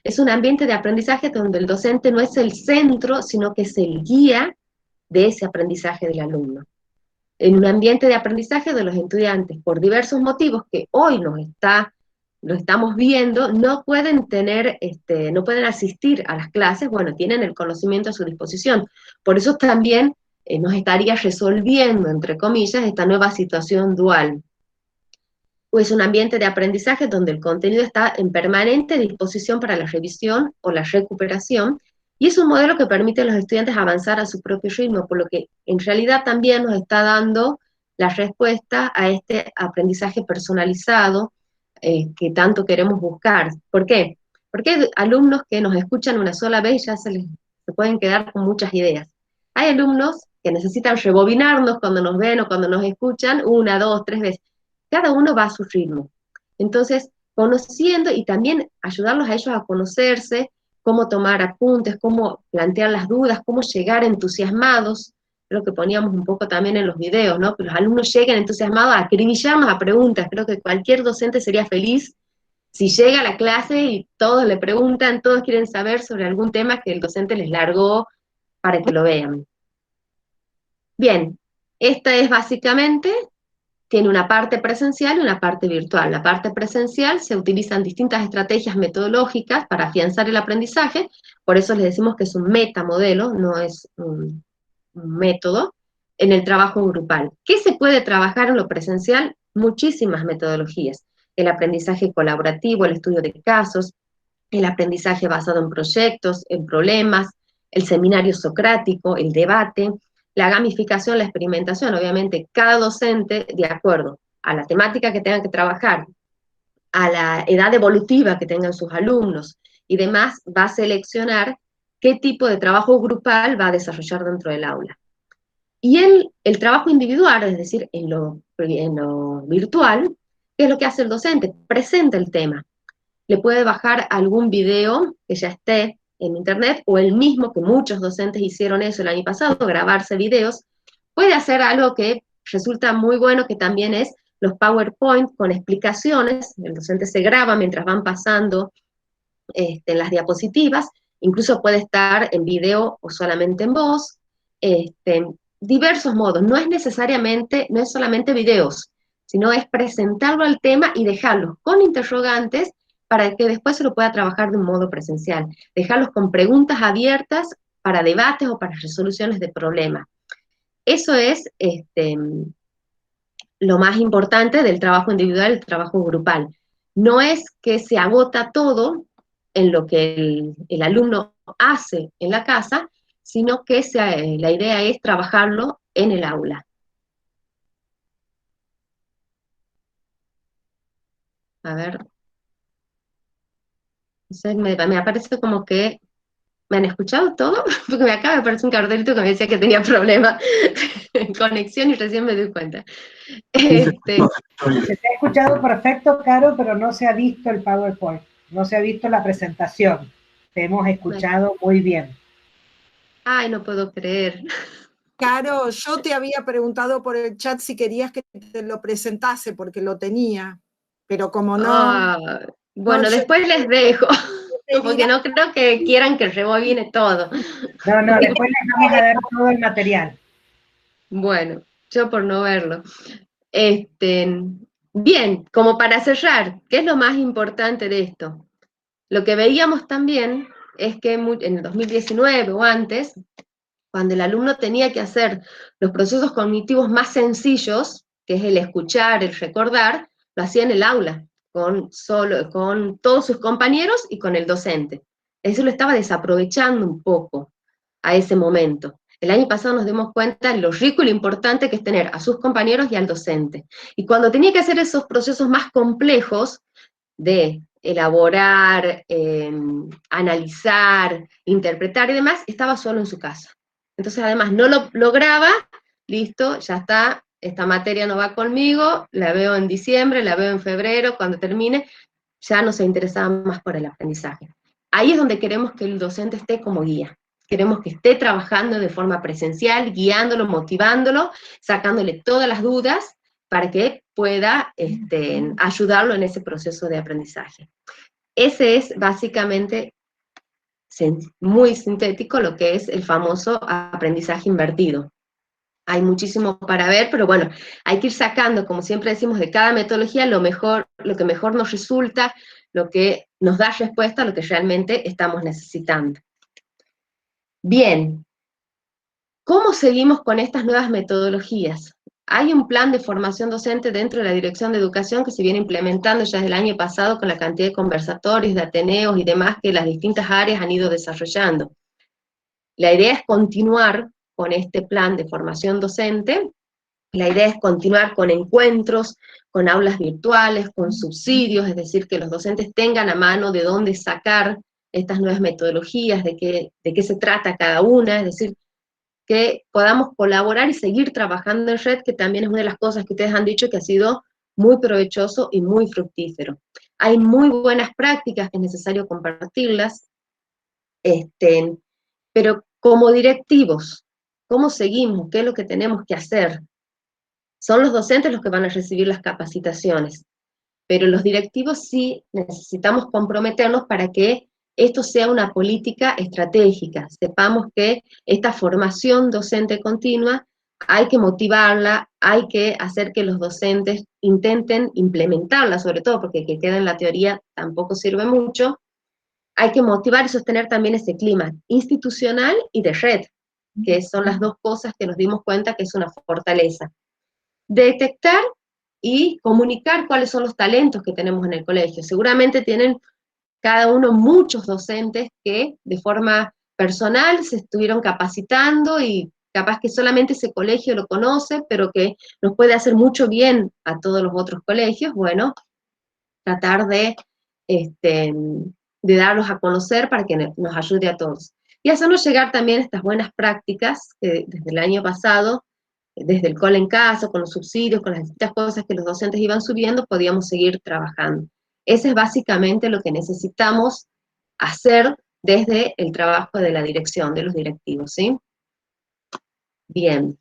Es un ambiente de aprendizaje donde el docente no es el centro, sino que es el guía de ese aprendizaje del alumno. En un ambiente de aprendizaje de los estudiantes, por diversos motivos que hoy lo estamos viendo, no pueden no pueden asistir a las clases, bueno, tienen el conocimiento a su disposición. Por eso también nos estaría resolviendo, entre comillas, esta nueva situación dual. Es un ambiente de aprendizaje donde el contenido está en permanente disposición para la revisión o la recuperación, y es un modelo que permite a los estudiantes avanzar a su propio ritmo, por lo que en realidad también nos está dando la respuesta a este aprendizaje personalizado que tanto queremos buscar. ¿Por qué? Porque hay alumnos que nos escuchan una sola vez y ya se pueden quedar con muchas ideas. Hay alumnos que necesitan rebobinarnos cuando nos ven o cuando nos escuchan 1, 2, 3 veces. Cada uno va a su ritmo. Entonces, conociendo y también ayudarlos a ellos a conocerse, cómo tomar apuntes, cómo plantear las dudas, cómo llegar entusiasmados, creo que poníamos un poco también en los videos, ¿no? Que los alumnos lleguen entusiasmados a acribillarnos a preguntas. Creo que cualquier docente sería feliz si llega a la clase y todos le preguntan, todos quieren saber sobre algún tema que el docente les largó para que lo vean. Bien, esta es básicamente, tiene una parte presencial y una parte virtual. La parte presencial se utilizan distintas estrategias metodológicas para afianzar el aprendizaje, por eso les decimos que es un metamodelo, no es un método, en el trabajo grupal. ¿Qué se puede trabajar en lo presencial? Muchísimas metodologías. El aprendizaje colaborativo, el estudio de casos, el aprendizaje basado en proyectos, en problemas, el seminario socrático, el debate, la gamificación, la experimentación. Obviamente, cada docente, de acuerdo a la temática que tengan que trabajar, a la edad evolutiva que tengan sus alumnos y demás, va a seleccionar qué tipo de trabajo grupal va a desarrollar dentro del aula. Y el trabajo individual, es decir, en lo virtual, ¿qué es lo que hace el docente? Presenta el tema. Le puede bajar algún video que ya esté en internet, o el mismo, que muchos docentes hicieron eso el año pasado, grabarse videos. Puede hacer algo que resulta muy bueno, que también es los PowerPoint con explicaciones. El docente se graba mientras van pasando en las diapositivas, incluso puede estar en video o solamente en voz, diversos modos. No es solamente videos, sino es presentarlo al tema y dejarlos con interrogantes para que después se lo pueda trabajar de un modo presencial. Dejarlos con preguntas abiertas para debates o para resoluciones de problemas. Eso es lo más importante del trabajo individual, el trabajo grupal. No es que se agota todo en lo que el alumno hace en la casa, sino que la idea es trabajarlo en el aula. A ver, me aparece como que... ¿Me han escuchado todo? Porque me acaba de aparecer un cartelito que me decía que tenía problemas en conexión y recién me doy cuenta. Se te ha escuchado perfecto, Caro, pero no se ha visto el PowerPoint, no se ha visto la presentación. Te hemos escuchado muy bien. Ay, no puedo creer. Caro, yo te había preguntado por el chat si querías que te lo presentase, porque lo tenía, pero como no... Bueno, no, después les dejo, porque no creo que quieran que rebobine todo. No, después les vamos a dar todo el material. Bueno, yo por no verlo. Bien, como para cerrar, ¿qué es lo más importante de esto? Lo que veíamos también es que en el 2019 o antes, cuando el alumno tenía que hacer los procesos cognitivos más sencillos, que es el escuchar, el recordar, lo hacía en el aula, con todos sus compañeros y con el docente. Eso lo estaba desaprovechando un poco a ese momento. El año pasado nos dimos cuenta de lo rico y lo importante que es tener a sus compañeros y al docente. Y cuando tenía que hacer esos procesos más complejos de elaborar, analizar, interpretar y demás, estaba solo en su casa. Entonces, además, no lo lograba, listo, ya está, esta materia no va conmigo, la veo en diciembre, la veo en febrero, cuando termine, ya no se interesaba más por el aprendizaje. Ahí es donde queremos que el docente esté como guía. Queremos que esté trabajando de forma presencial, guiándolo, motivándolo, sacándole todas las dudas, para que pueda ayudarlo en ese proceso de aprendizaje. Ese es básicamente, muy sintético, lo que es el famoso aprendizaje invertido. Hay muchísimo para ver, pero bueno, hay que ir sacando, como siempre decimos, de cada metodología lo que mejor nos resulta, lo que nos da respuesta a lo que realmente estamos necesitando. Bien, ¿cómo seguimos con estas nuevas metodologías? Hay un plan de formación docente dentro de la Dirección de Educación que se viene implementando ya desde el año pasado con la cantidad de conversatorios, de ateneos y demás que las distintas áreas han ido desarrollando. La idea es continuar con este plan de formación docente. La idea es continuar con encuentros, con aulas virtuales, con subsidios, es decir, que los docentes tengan a mano de dónde sacar estas nuevas metodologías, de qué se trata cada una, es decir, que podamos colaborar y seguir trabajando en red, que también es una de las cosas que ustedes han dicho que ha sido muy provechoso y muy fructífero. Hay muy buenas prácticas que es necesario compartirlas, pero como directivos, ¿cómo seguimos? ¿Qué es lo que tenemos que hacer? Son los docentes los que van a recibir las capacitaciones, pero los directivos sí necesitamos comprometernos para que esto sea una política estratégica. Sepamos que esta formación docente continua hay que motivarla, hay que hacer que los docentes intenten implementarla, sobre todo porque que queda en la teoría tampoco sirve mucho. Hay que motivar y sostener también ese clima institucional y de red, que son las dos cosas que nos dimos cuenta que es una fortaleza. Detectar y comunicar cuáles son los talentos que tenemos en el colegio. Seguramente tienen cada uno muchos docentes que de forma personal se estuvieron capacitando y capaz que solamente ese colegio lo conoce, pero que nos puede hacer mucho bien a todos los otros colegios. Bueno, tratar de darlos a conocer para que nos ayude a todos. Y hacernos llegar también estas buenas prácticas que desde el año pasado, desde el cole en casa, con los subsidios, con las distintas cosas que los docentes iban subiendo, podíamos seguir trabajando. Ese es básicamente lo que necesitamos hacer desde el trabajo de la dirección, de los directivos, ¿sí? Bien.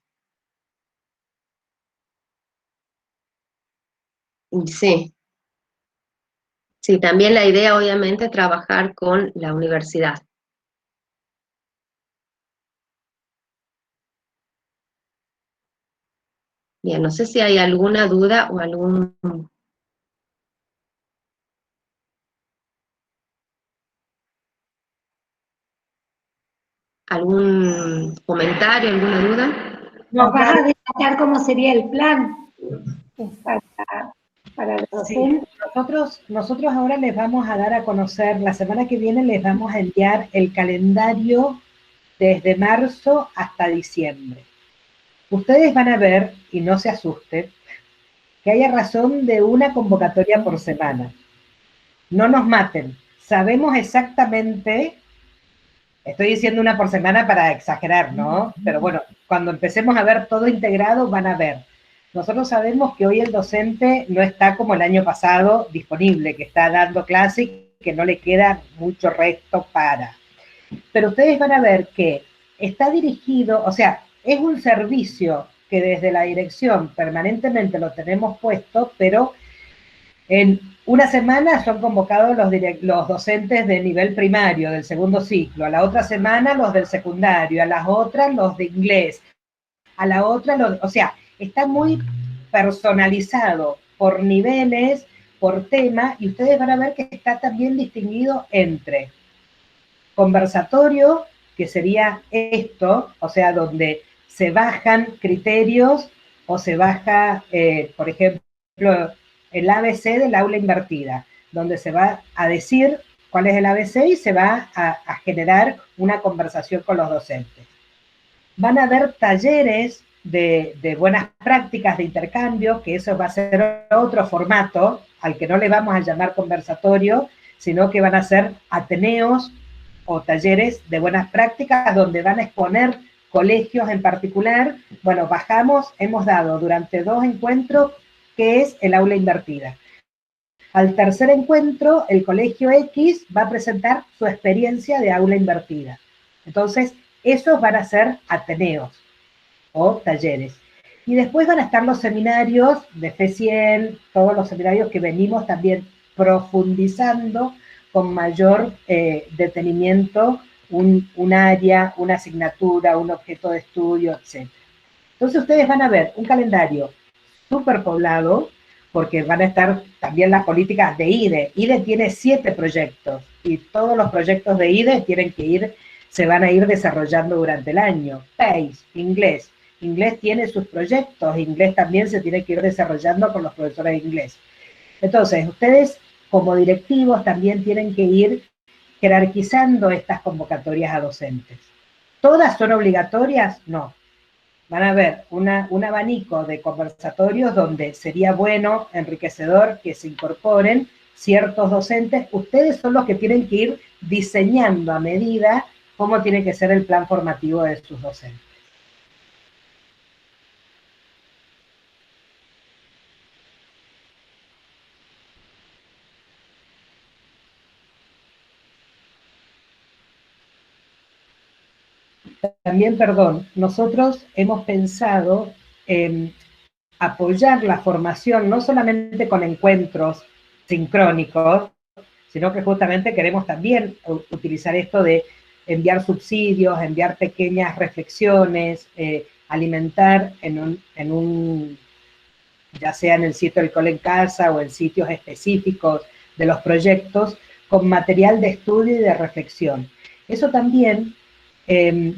Sí. Sí, también la idea, obviamente, es trabajar con la universidad. Bien, no sé si hay alguna duda o algún comentario, alguna duda. ¿Nos vas a destacar cómo sería el plan para los docentes? Sí, nosotros ahora les vamos a dar a conocer, la semana que viene les vamos a enviar el calendario desde marzo hasta diciembre. Ustedes van a ver, y no se asusten, que haya razón de una convocatoria por semana. No nos maten, sabemos exactamente, estoy diciendo una por semana para exagerar, ¿no? Pero bueno, cuando empecemos a ver todo integrado van a ver. Nosotros sabemos que hoy el docente no está como el año pasado disponible, que está dando clase y que no le queda mucho resto para. Pero ustedes van a ver que está dirigido, o sea, es un servicio que desde la dirección permanentemente lo tenemos puesto, pero en una semana son convocados los docentes de nivel primario, del segundo ciclo, a la otra semana los del secundario, a las otras los de inglés, a la otra o sea, está muy personalizado por niveles, por tema, y ustedes van a ver que está también distinguido entre conversatorio, que sería esto, o sea, donde se bajan criterios o se baja, por ejemplo, el ABC del aula invertida, donde se va a decir cuál es el ABC y se va a generar una conversación con los docentes. Van a haber talleres de buenas prácticas de intercambio, que eso va a ser otro formato, al que no le vamos a llamar conversatorio, sino que van a ser ateneos o talleres de buenas prácticas donde van a exponer colegios en particular. Bueno, hemos dado durante 2 encuentros que es el aula invertida. Al tercer encuentro, el colegio X va a presentar su experiencia de aula invertida. Entonces, esos van a ser ateneos o talleres. Y después van a estar los seminarios de FE100, todos los seminarios que venimos también profundizando con mayor detenimiento un área, una asignatura, un objeto de estudio, etc. Entonces ustedes van a ver un calendario súper poblado, porque van a estar también las políticas de IDE. IDE tiene 7 proyectos, y todos los proyectos de IDE se van a ir desarrollando durante el año. PACE, inglés. Inglés tiene sus proyectos, inglés también se tiene que ir desarrollando con los profesores de inglés. Entonces, ustedes como directivos también tienen que ir jerarquizando estas convocatorias a docentes. ¿Todas son obligatorias? No. Van a ver un abanico de conversatorios donde sería bueno, enriquecedor, que se incorporen ciertos docentes. Ustedes son los que tienen que ir diseñando a medida cómo tiene que ser el plan formativo de sus docentes. También, perdón, nosotros hemos pensado en apoyar la formación no solamente con encuentros sincrónicos, sino que justamente queremos también utilizar esto de enviar subsidios, enviar pequeñas reflexiones, alimentar ya sea en el sitio del Cole en Casa o en sitios específicos de los proyectos, con material de estudio y de reflexión. Eso también,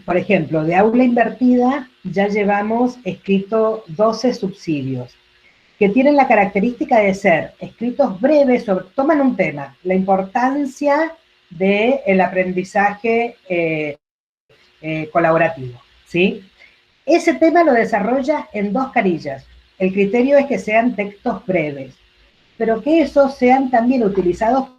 por ejemplo, de aula invertida ya llevamos escrito 12 subsidios, que tienen la característica de ser escritos breves, toman un tema, la importancia del aprendizaje colaborativo, ¿sí? Ese tema lo desarrolla en 2 carillas. El criterio es que sean textos breves, pero que esos sean también utilizados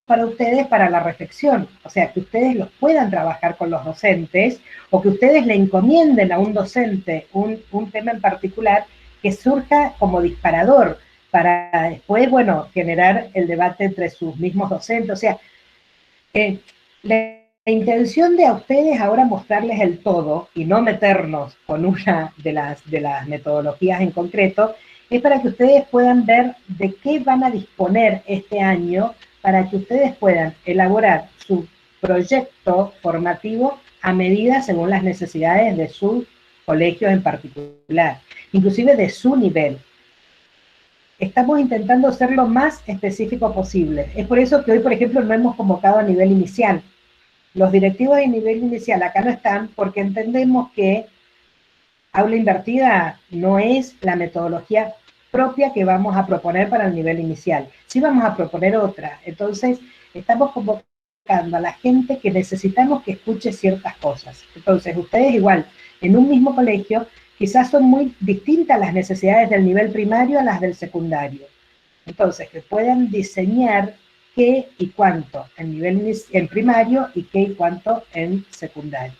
para ustedes para la reflexión, o sea, que ustedes los puedan trabajar con los docentes, o que ustedes le encomienden a un docente un tema en particular que surja como disparador para después, bueno, generar el debate entre sus mismos docentes. O sea, la intención de a ustedes ahora mostrarles el todo y no meternos con una de las metodologías en concreto, es para que ustedes puedan ver de qué van a disponer este año para que ustedes puedan elaborar su proyecto formativo a medida según las necesidades de sus colegios en particular, inclusive de su nivel. Estamos intentando ser lo más específico posible. Es por eso que hoy, por ejemplo, no hemos convocado a nivel inicial. Los directivos de nivel inicial acá no están porque entendemos que aula invertida no es la metodología propia que vamos a proponer para el nivel inicial. Sí vamos a proponer otra. Entonces, estamos convocando a la gente que necesitamos que escuche ciertas cosas. Entonces, ustedes igual, en un mismo colegio, quizás son muy distintas las necesidades del nivel primario a las del secundario. Entonces, que puedan diseñar qué y cuánto en primario y qué y cuánto en secundario.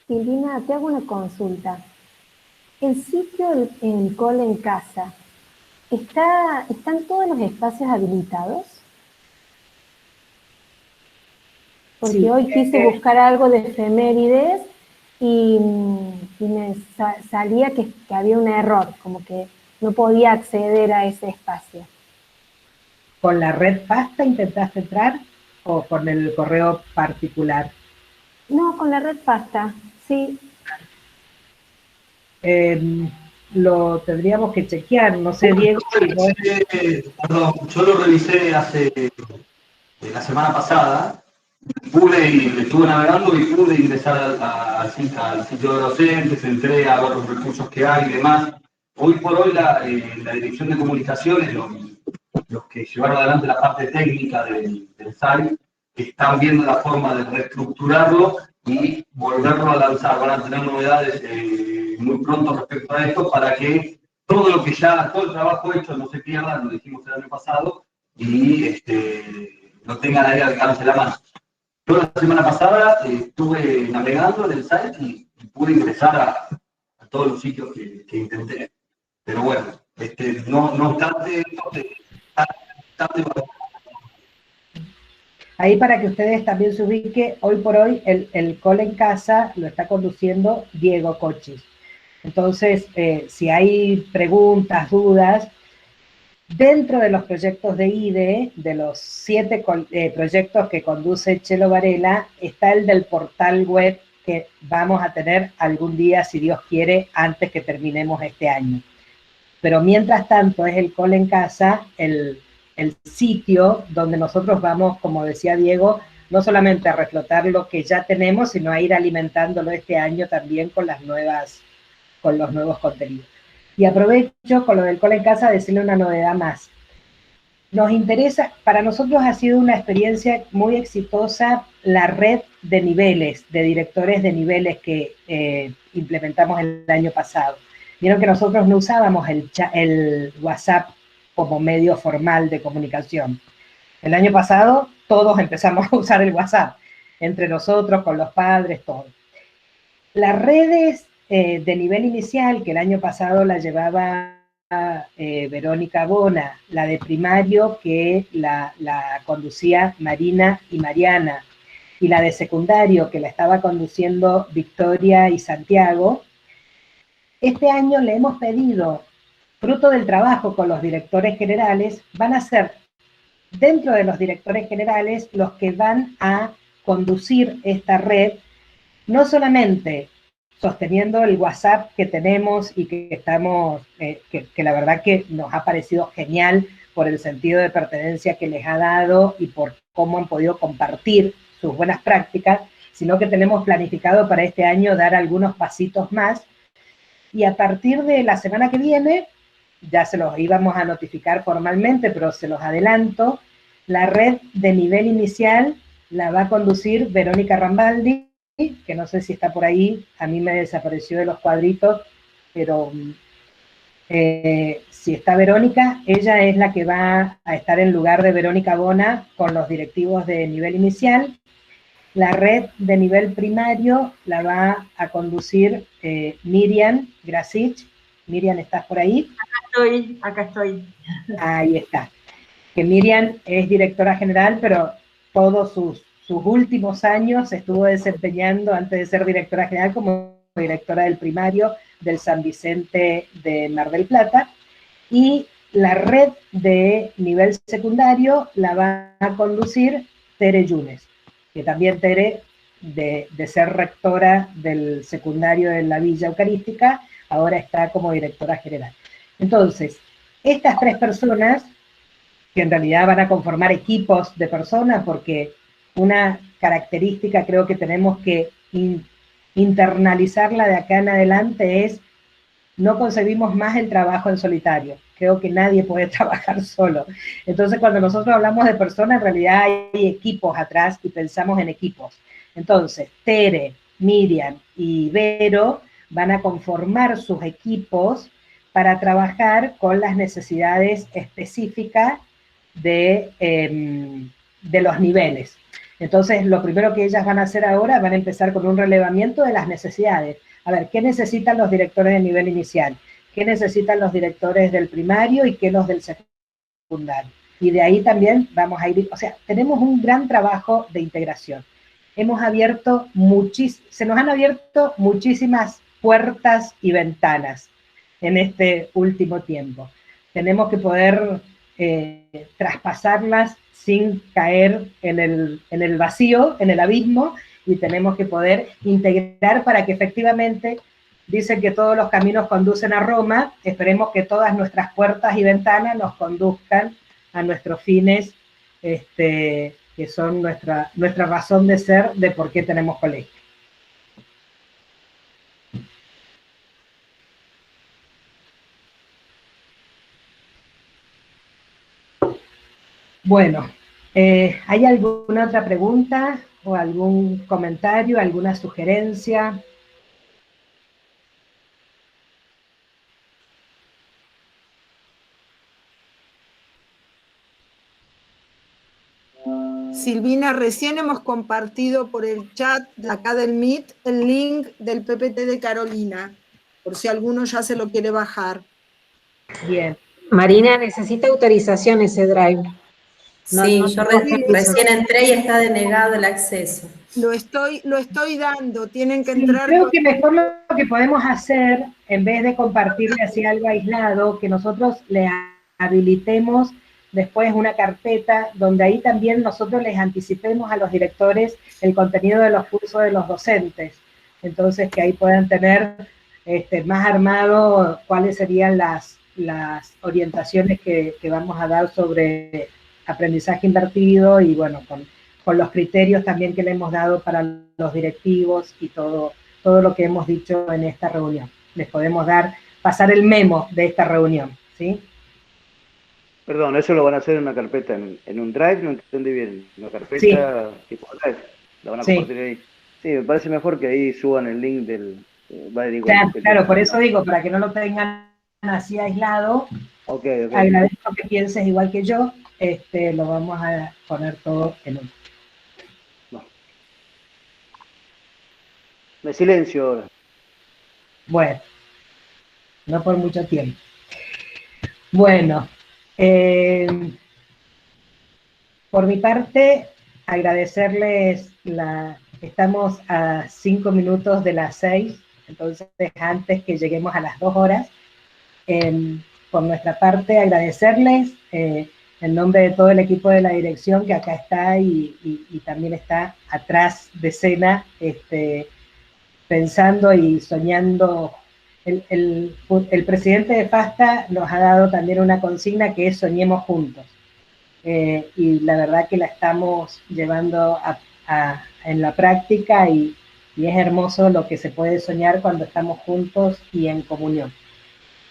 Silvina, te hago una consulta. El sitio en Cole en Casa, ¿están todos los espacios habilitados? Porque Sí, hoy quise buscar algo de efemérides y me salía que había un error, como que no podía acceder a ese espacio. ¿Con la red Pasta intentaste entrar o con el correo particular? No, con la red Pasta, sí. Lo tendríamos que chequear, no sé, Diego. Perdón, yo lo revisé la semana pasada, estuve navegando y pude ingresar al sitio de docentes, entré a ver los recursos que hay y demás. Hoy por hoy la Dirección de Comunicaciones, los que llevaron adelante la parte técnica del site, están viendo la forma de reestructurarlo y volverlo a lanzar. Van a tener novedades muy pronto respecto a esto para que todo el trabajo hecho no se pierda, lo dijimos el año pasado, y lo tengan ahí al alcance de la mano. Yo la semana pasada estuve navegando en el site y pude ingresar a todos los sitios que intenté. Pero bueno, no obstante, Ahí para que ustedes también se ubiquen, hoy por hoy el Cole en Casa lo está conduciendo Diego Cochis. Entonces, si hay preguntas, dudas, dentro de los proyectos de IDE, de los 7 proyectos que conduce Chelo Varela, está el del portal web que vamos a tener algún día, si Dios quiere, antes que terminemos este año. Pero mientras tanto es el Cole en Casa, el sitio donde nosotros vamos, como decía Diego, no solamente a reflotar lo que ya tenemos, sino a ir alimentándolo este año también con los nuevos contenidos. Y aprovecho con lo del Cole en Casa a decirle una novedad más. Nos interesa, para nosotros ha sido una experiencia muy exitosa la red de niveles, de directores de niveles que implementamos el año pasado. Vieron que nosotros no usábamos el WhatsApp como medio formal de comunicación. El año pasado todos empezamos a usar el WhatsApp, entre nosotros, con los padres, todo. Las redes de nivel inicial, que el año pasado la llevaba Verónica Bona, la de primario que la conducía Marina y Mariana, y la de secundario que la estaba conduciendo Victoria y Santiago, este año le hemos pedido, fruto del trabajo con los directores generales, van a ser dentro de los directores generales los que van a conducir esta red, no solamente sosteniendo el WhatsApp que tenemos y que estamos, que la verdad que nos ha parecido genial por el sentido de pertenencia que les ha dado y por cómo han podido compartir sus buenas prácticas, sino que tenemos planificado para este año dar algunos pasitos más. Y a partir de la semana que viene, ya se los íbamos a notificar formalmente, pero se los adelanto, la red de nivel inicial la va a conducir Verónica Rambaldi, que no sé si está por ahí, a mí me desapareció de los cuadritos, pero si está Verónica, ella es la que va a estar en lugar de Verónica Bona con los directivos de nivel inicial. La red de nivel primario la va a conducir Miriam Grasich. Miriam, ¿estás por ahí? Acá estoy. Ahí está. Que Miriam es directora general, pero todos sus últimos años se estuvo desempeñando, antes de ser directora general, como directora del primario del San Vicente de Mar del Plata. Y la red de nivel secundario la va a conducir Tere Yunes, que también Tere de ser rectora del secundario de la Villa Eucarística, ahora está como directora general. Entonces, estas 3 personas, que en realidad van a conformar equipos de personas, porque una característica creo que tenemos que internalizarla de acá en adelante es, no concebimos más el trabajo en solitario. Creo que nadie puede trabajar solo. Entonces, cuando nosotros hablamos de personas, en realidad hay equipos atrás y pensamos en equipos. Entonces, Tere, Miriam y Vero van a conformar sus equipos para trabajar con las necesidades específicas de los niveles. Entonces, lo primero que ellas van a hacer ahora, van a empezar con un relevamiento de las necesidades. A ver, ¿qué necesitan los directores de nivel inicial? ¿Qué necesitan los directores del primario y qué los del secundario? Y de ahí también vamos a ir, o sea, tenemos un gran trabajo de integración. Hemos abierto se nos han abierto muchísimas puertas y ventanas en este último tiempo. Tenemos que poder traspasarlas sin caer en el vacío, en el abismo, y tenemos que poder integrar para que efectivamente, dicen que todos los caminos conducen a Roma, esperemos que todas nuestras puertas y ventanas nos conduzcan a nuestros fines, que son nuestra razón de ser, de por qué tenemos colegio. Bueno, ¿hay alguna otra pregunta o algún comentario, alguna sugerencia? Silvina, recién hemos compartido por el chat de acá del Meet el link del PPT de Carolina, por si alguno ya se lo quiere bajar. Bien. Marina, necesita autorización ese drive. Sí, yo recién entré y está denegado el acceso. Lo estoy dando, tienen que entrar. Creo que mejor lo que podemos hacer, en vez de compartirle así algo aislado, que nosotros le habilitemos después una carpeta donde ahí también nosotros les anticipemos a los directores el contenido de los cursos de los docentes. Entonces, que ahí puedan tener más armado cuáles serían las orientaciones que vamos a dar sobre aprendizaje invertido y, bueno, con los criterios también que le hemos dado para los directivos y todo lo que hemos dicho en esta reunión. Les podemos pasar el memo de esta reunión, ¿sí? Perdón, ¿eso lo van a hacer en una carpeta en un drive? No entendí bien. ¿Una carpeta tipo drive? ¿La van a compartir ahí? Sí, me parece mejor que ahí suban el link del... Claro, por eso digo, para que no lo tengan así aislado, agradezco que pienses igual que yo, lo vamos a poner todo en un... Me silencio ahora. Bueno, no por mucho tiempo. Bueno, por mi parte, agradecerles estamos a 5 minutos de las 6, entonces antes que lleguemos a las 2 horas, por nuestra parte agradecerles en nombre de todo el equipo de la dirección que acá está y también está atrás de escena, pensando y soñando. El presidente de FASTA nos ha dado también una consigna que es soñemos juntos. Y la verdad que la estamos llevando en la práctica y es hermoso lo que se puede soñar cuando estamos juntos y en comunión.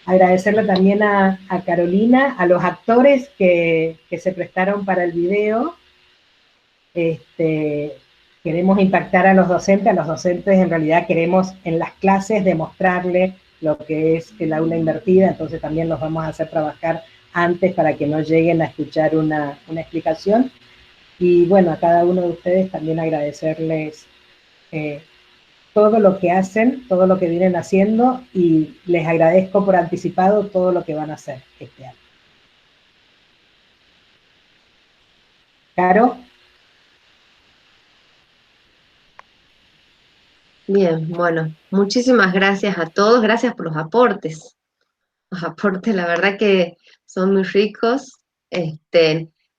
Agradecerle también a Carolina, a los actores que se prestaron para el video. Queremos impactar a los docentes en realidad queremos en las clases demostrarle lo que es el aula invertida, entonces también los vamos a hacer trabajar antes para que no lleguen a escuchar una explicación. Y bueno, a cada uno de ustedes también agradecerles todo lo que hacen, todo lo que vienen haciendo, y les agradezco por anticipado todo lo que van a hacer este año. ¿Caro? Bien, bueno, muchísimas gracias a todos, gracias por los aportes. Los aportes, la verdad que son muy ricos.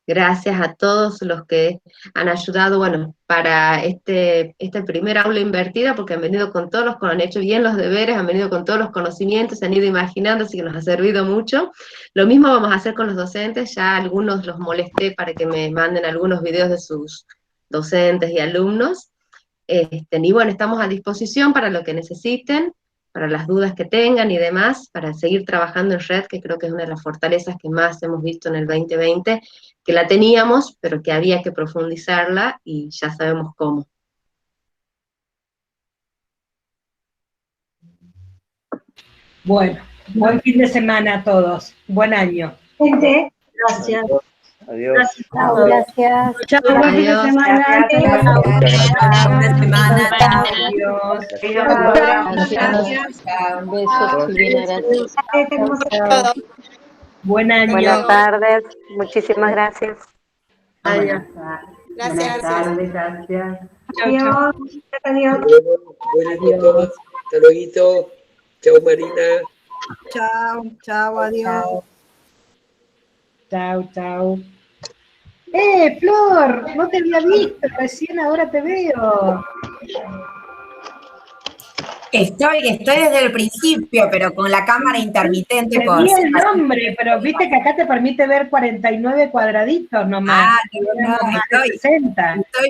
Gracias a todos los que han ayudado, bueno, para este primer aula invertida, porque han venido con todos han hecho bien los deberes, han venido con todos los conocimientos, se han ido imaginando, así que nos ha servido mucho. Lo mismo vamos a hacer con los docentes, ya algunos los molesté para que me manden algunos videos de sus docentes y alumnos. Y bueno, estamos a disposición para lo que necesiten, para las dudas que tengan y demás, para seguir trabajando en red, que creo que es una de las fortalezas que más hemos visto en el 2020, que la teníamos, pero que había que profundizarla y ya sabemos cómo. Bueno, buen fin de semana a todos. Buen año. Gente, gracias. Adiós. Gracias. Gracias. Chao, buen fin de semana. Un beso, Silvina, gracias. Buen año. Buenas tardes, muchísimas gracias. Adiós. Gracias. Buenas tardes, gracias. Adiós. Adiós. Buen año a todos. Hasta luego. Chao, Marina. Chao, adiós. Chao. Flor, no te había visto, recién ahora te veo. Estoy desde el principio, pero con la cámara intermitente. Te vi el nombre, pero viste que acá te permite ver 49 cuadraditos nomás. No,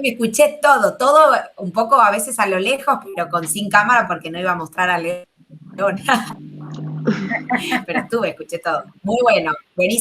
me escuché todo un poco a veces a lo lejos, pero sin cámara porque no iba a mostrar a León. Pero escuché todo. Muy bueno, buenísimo.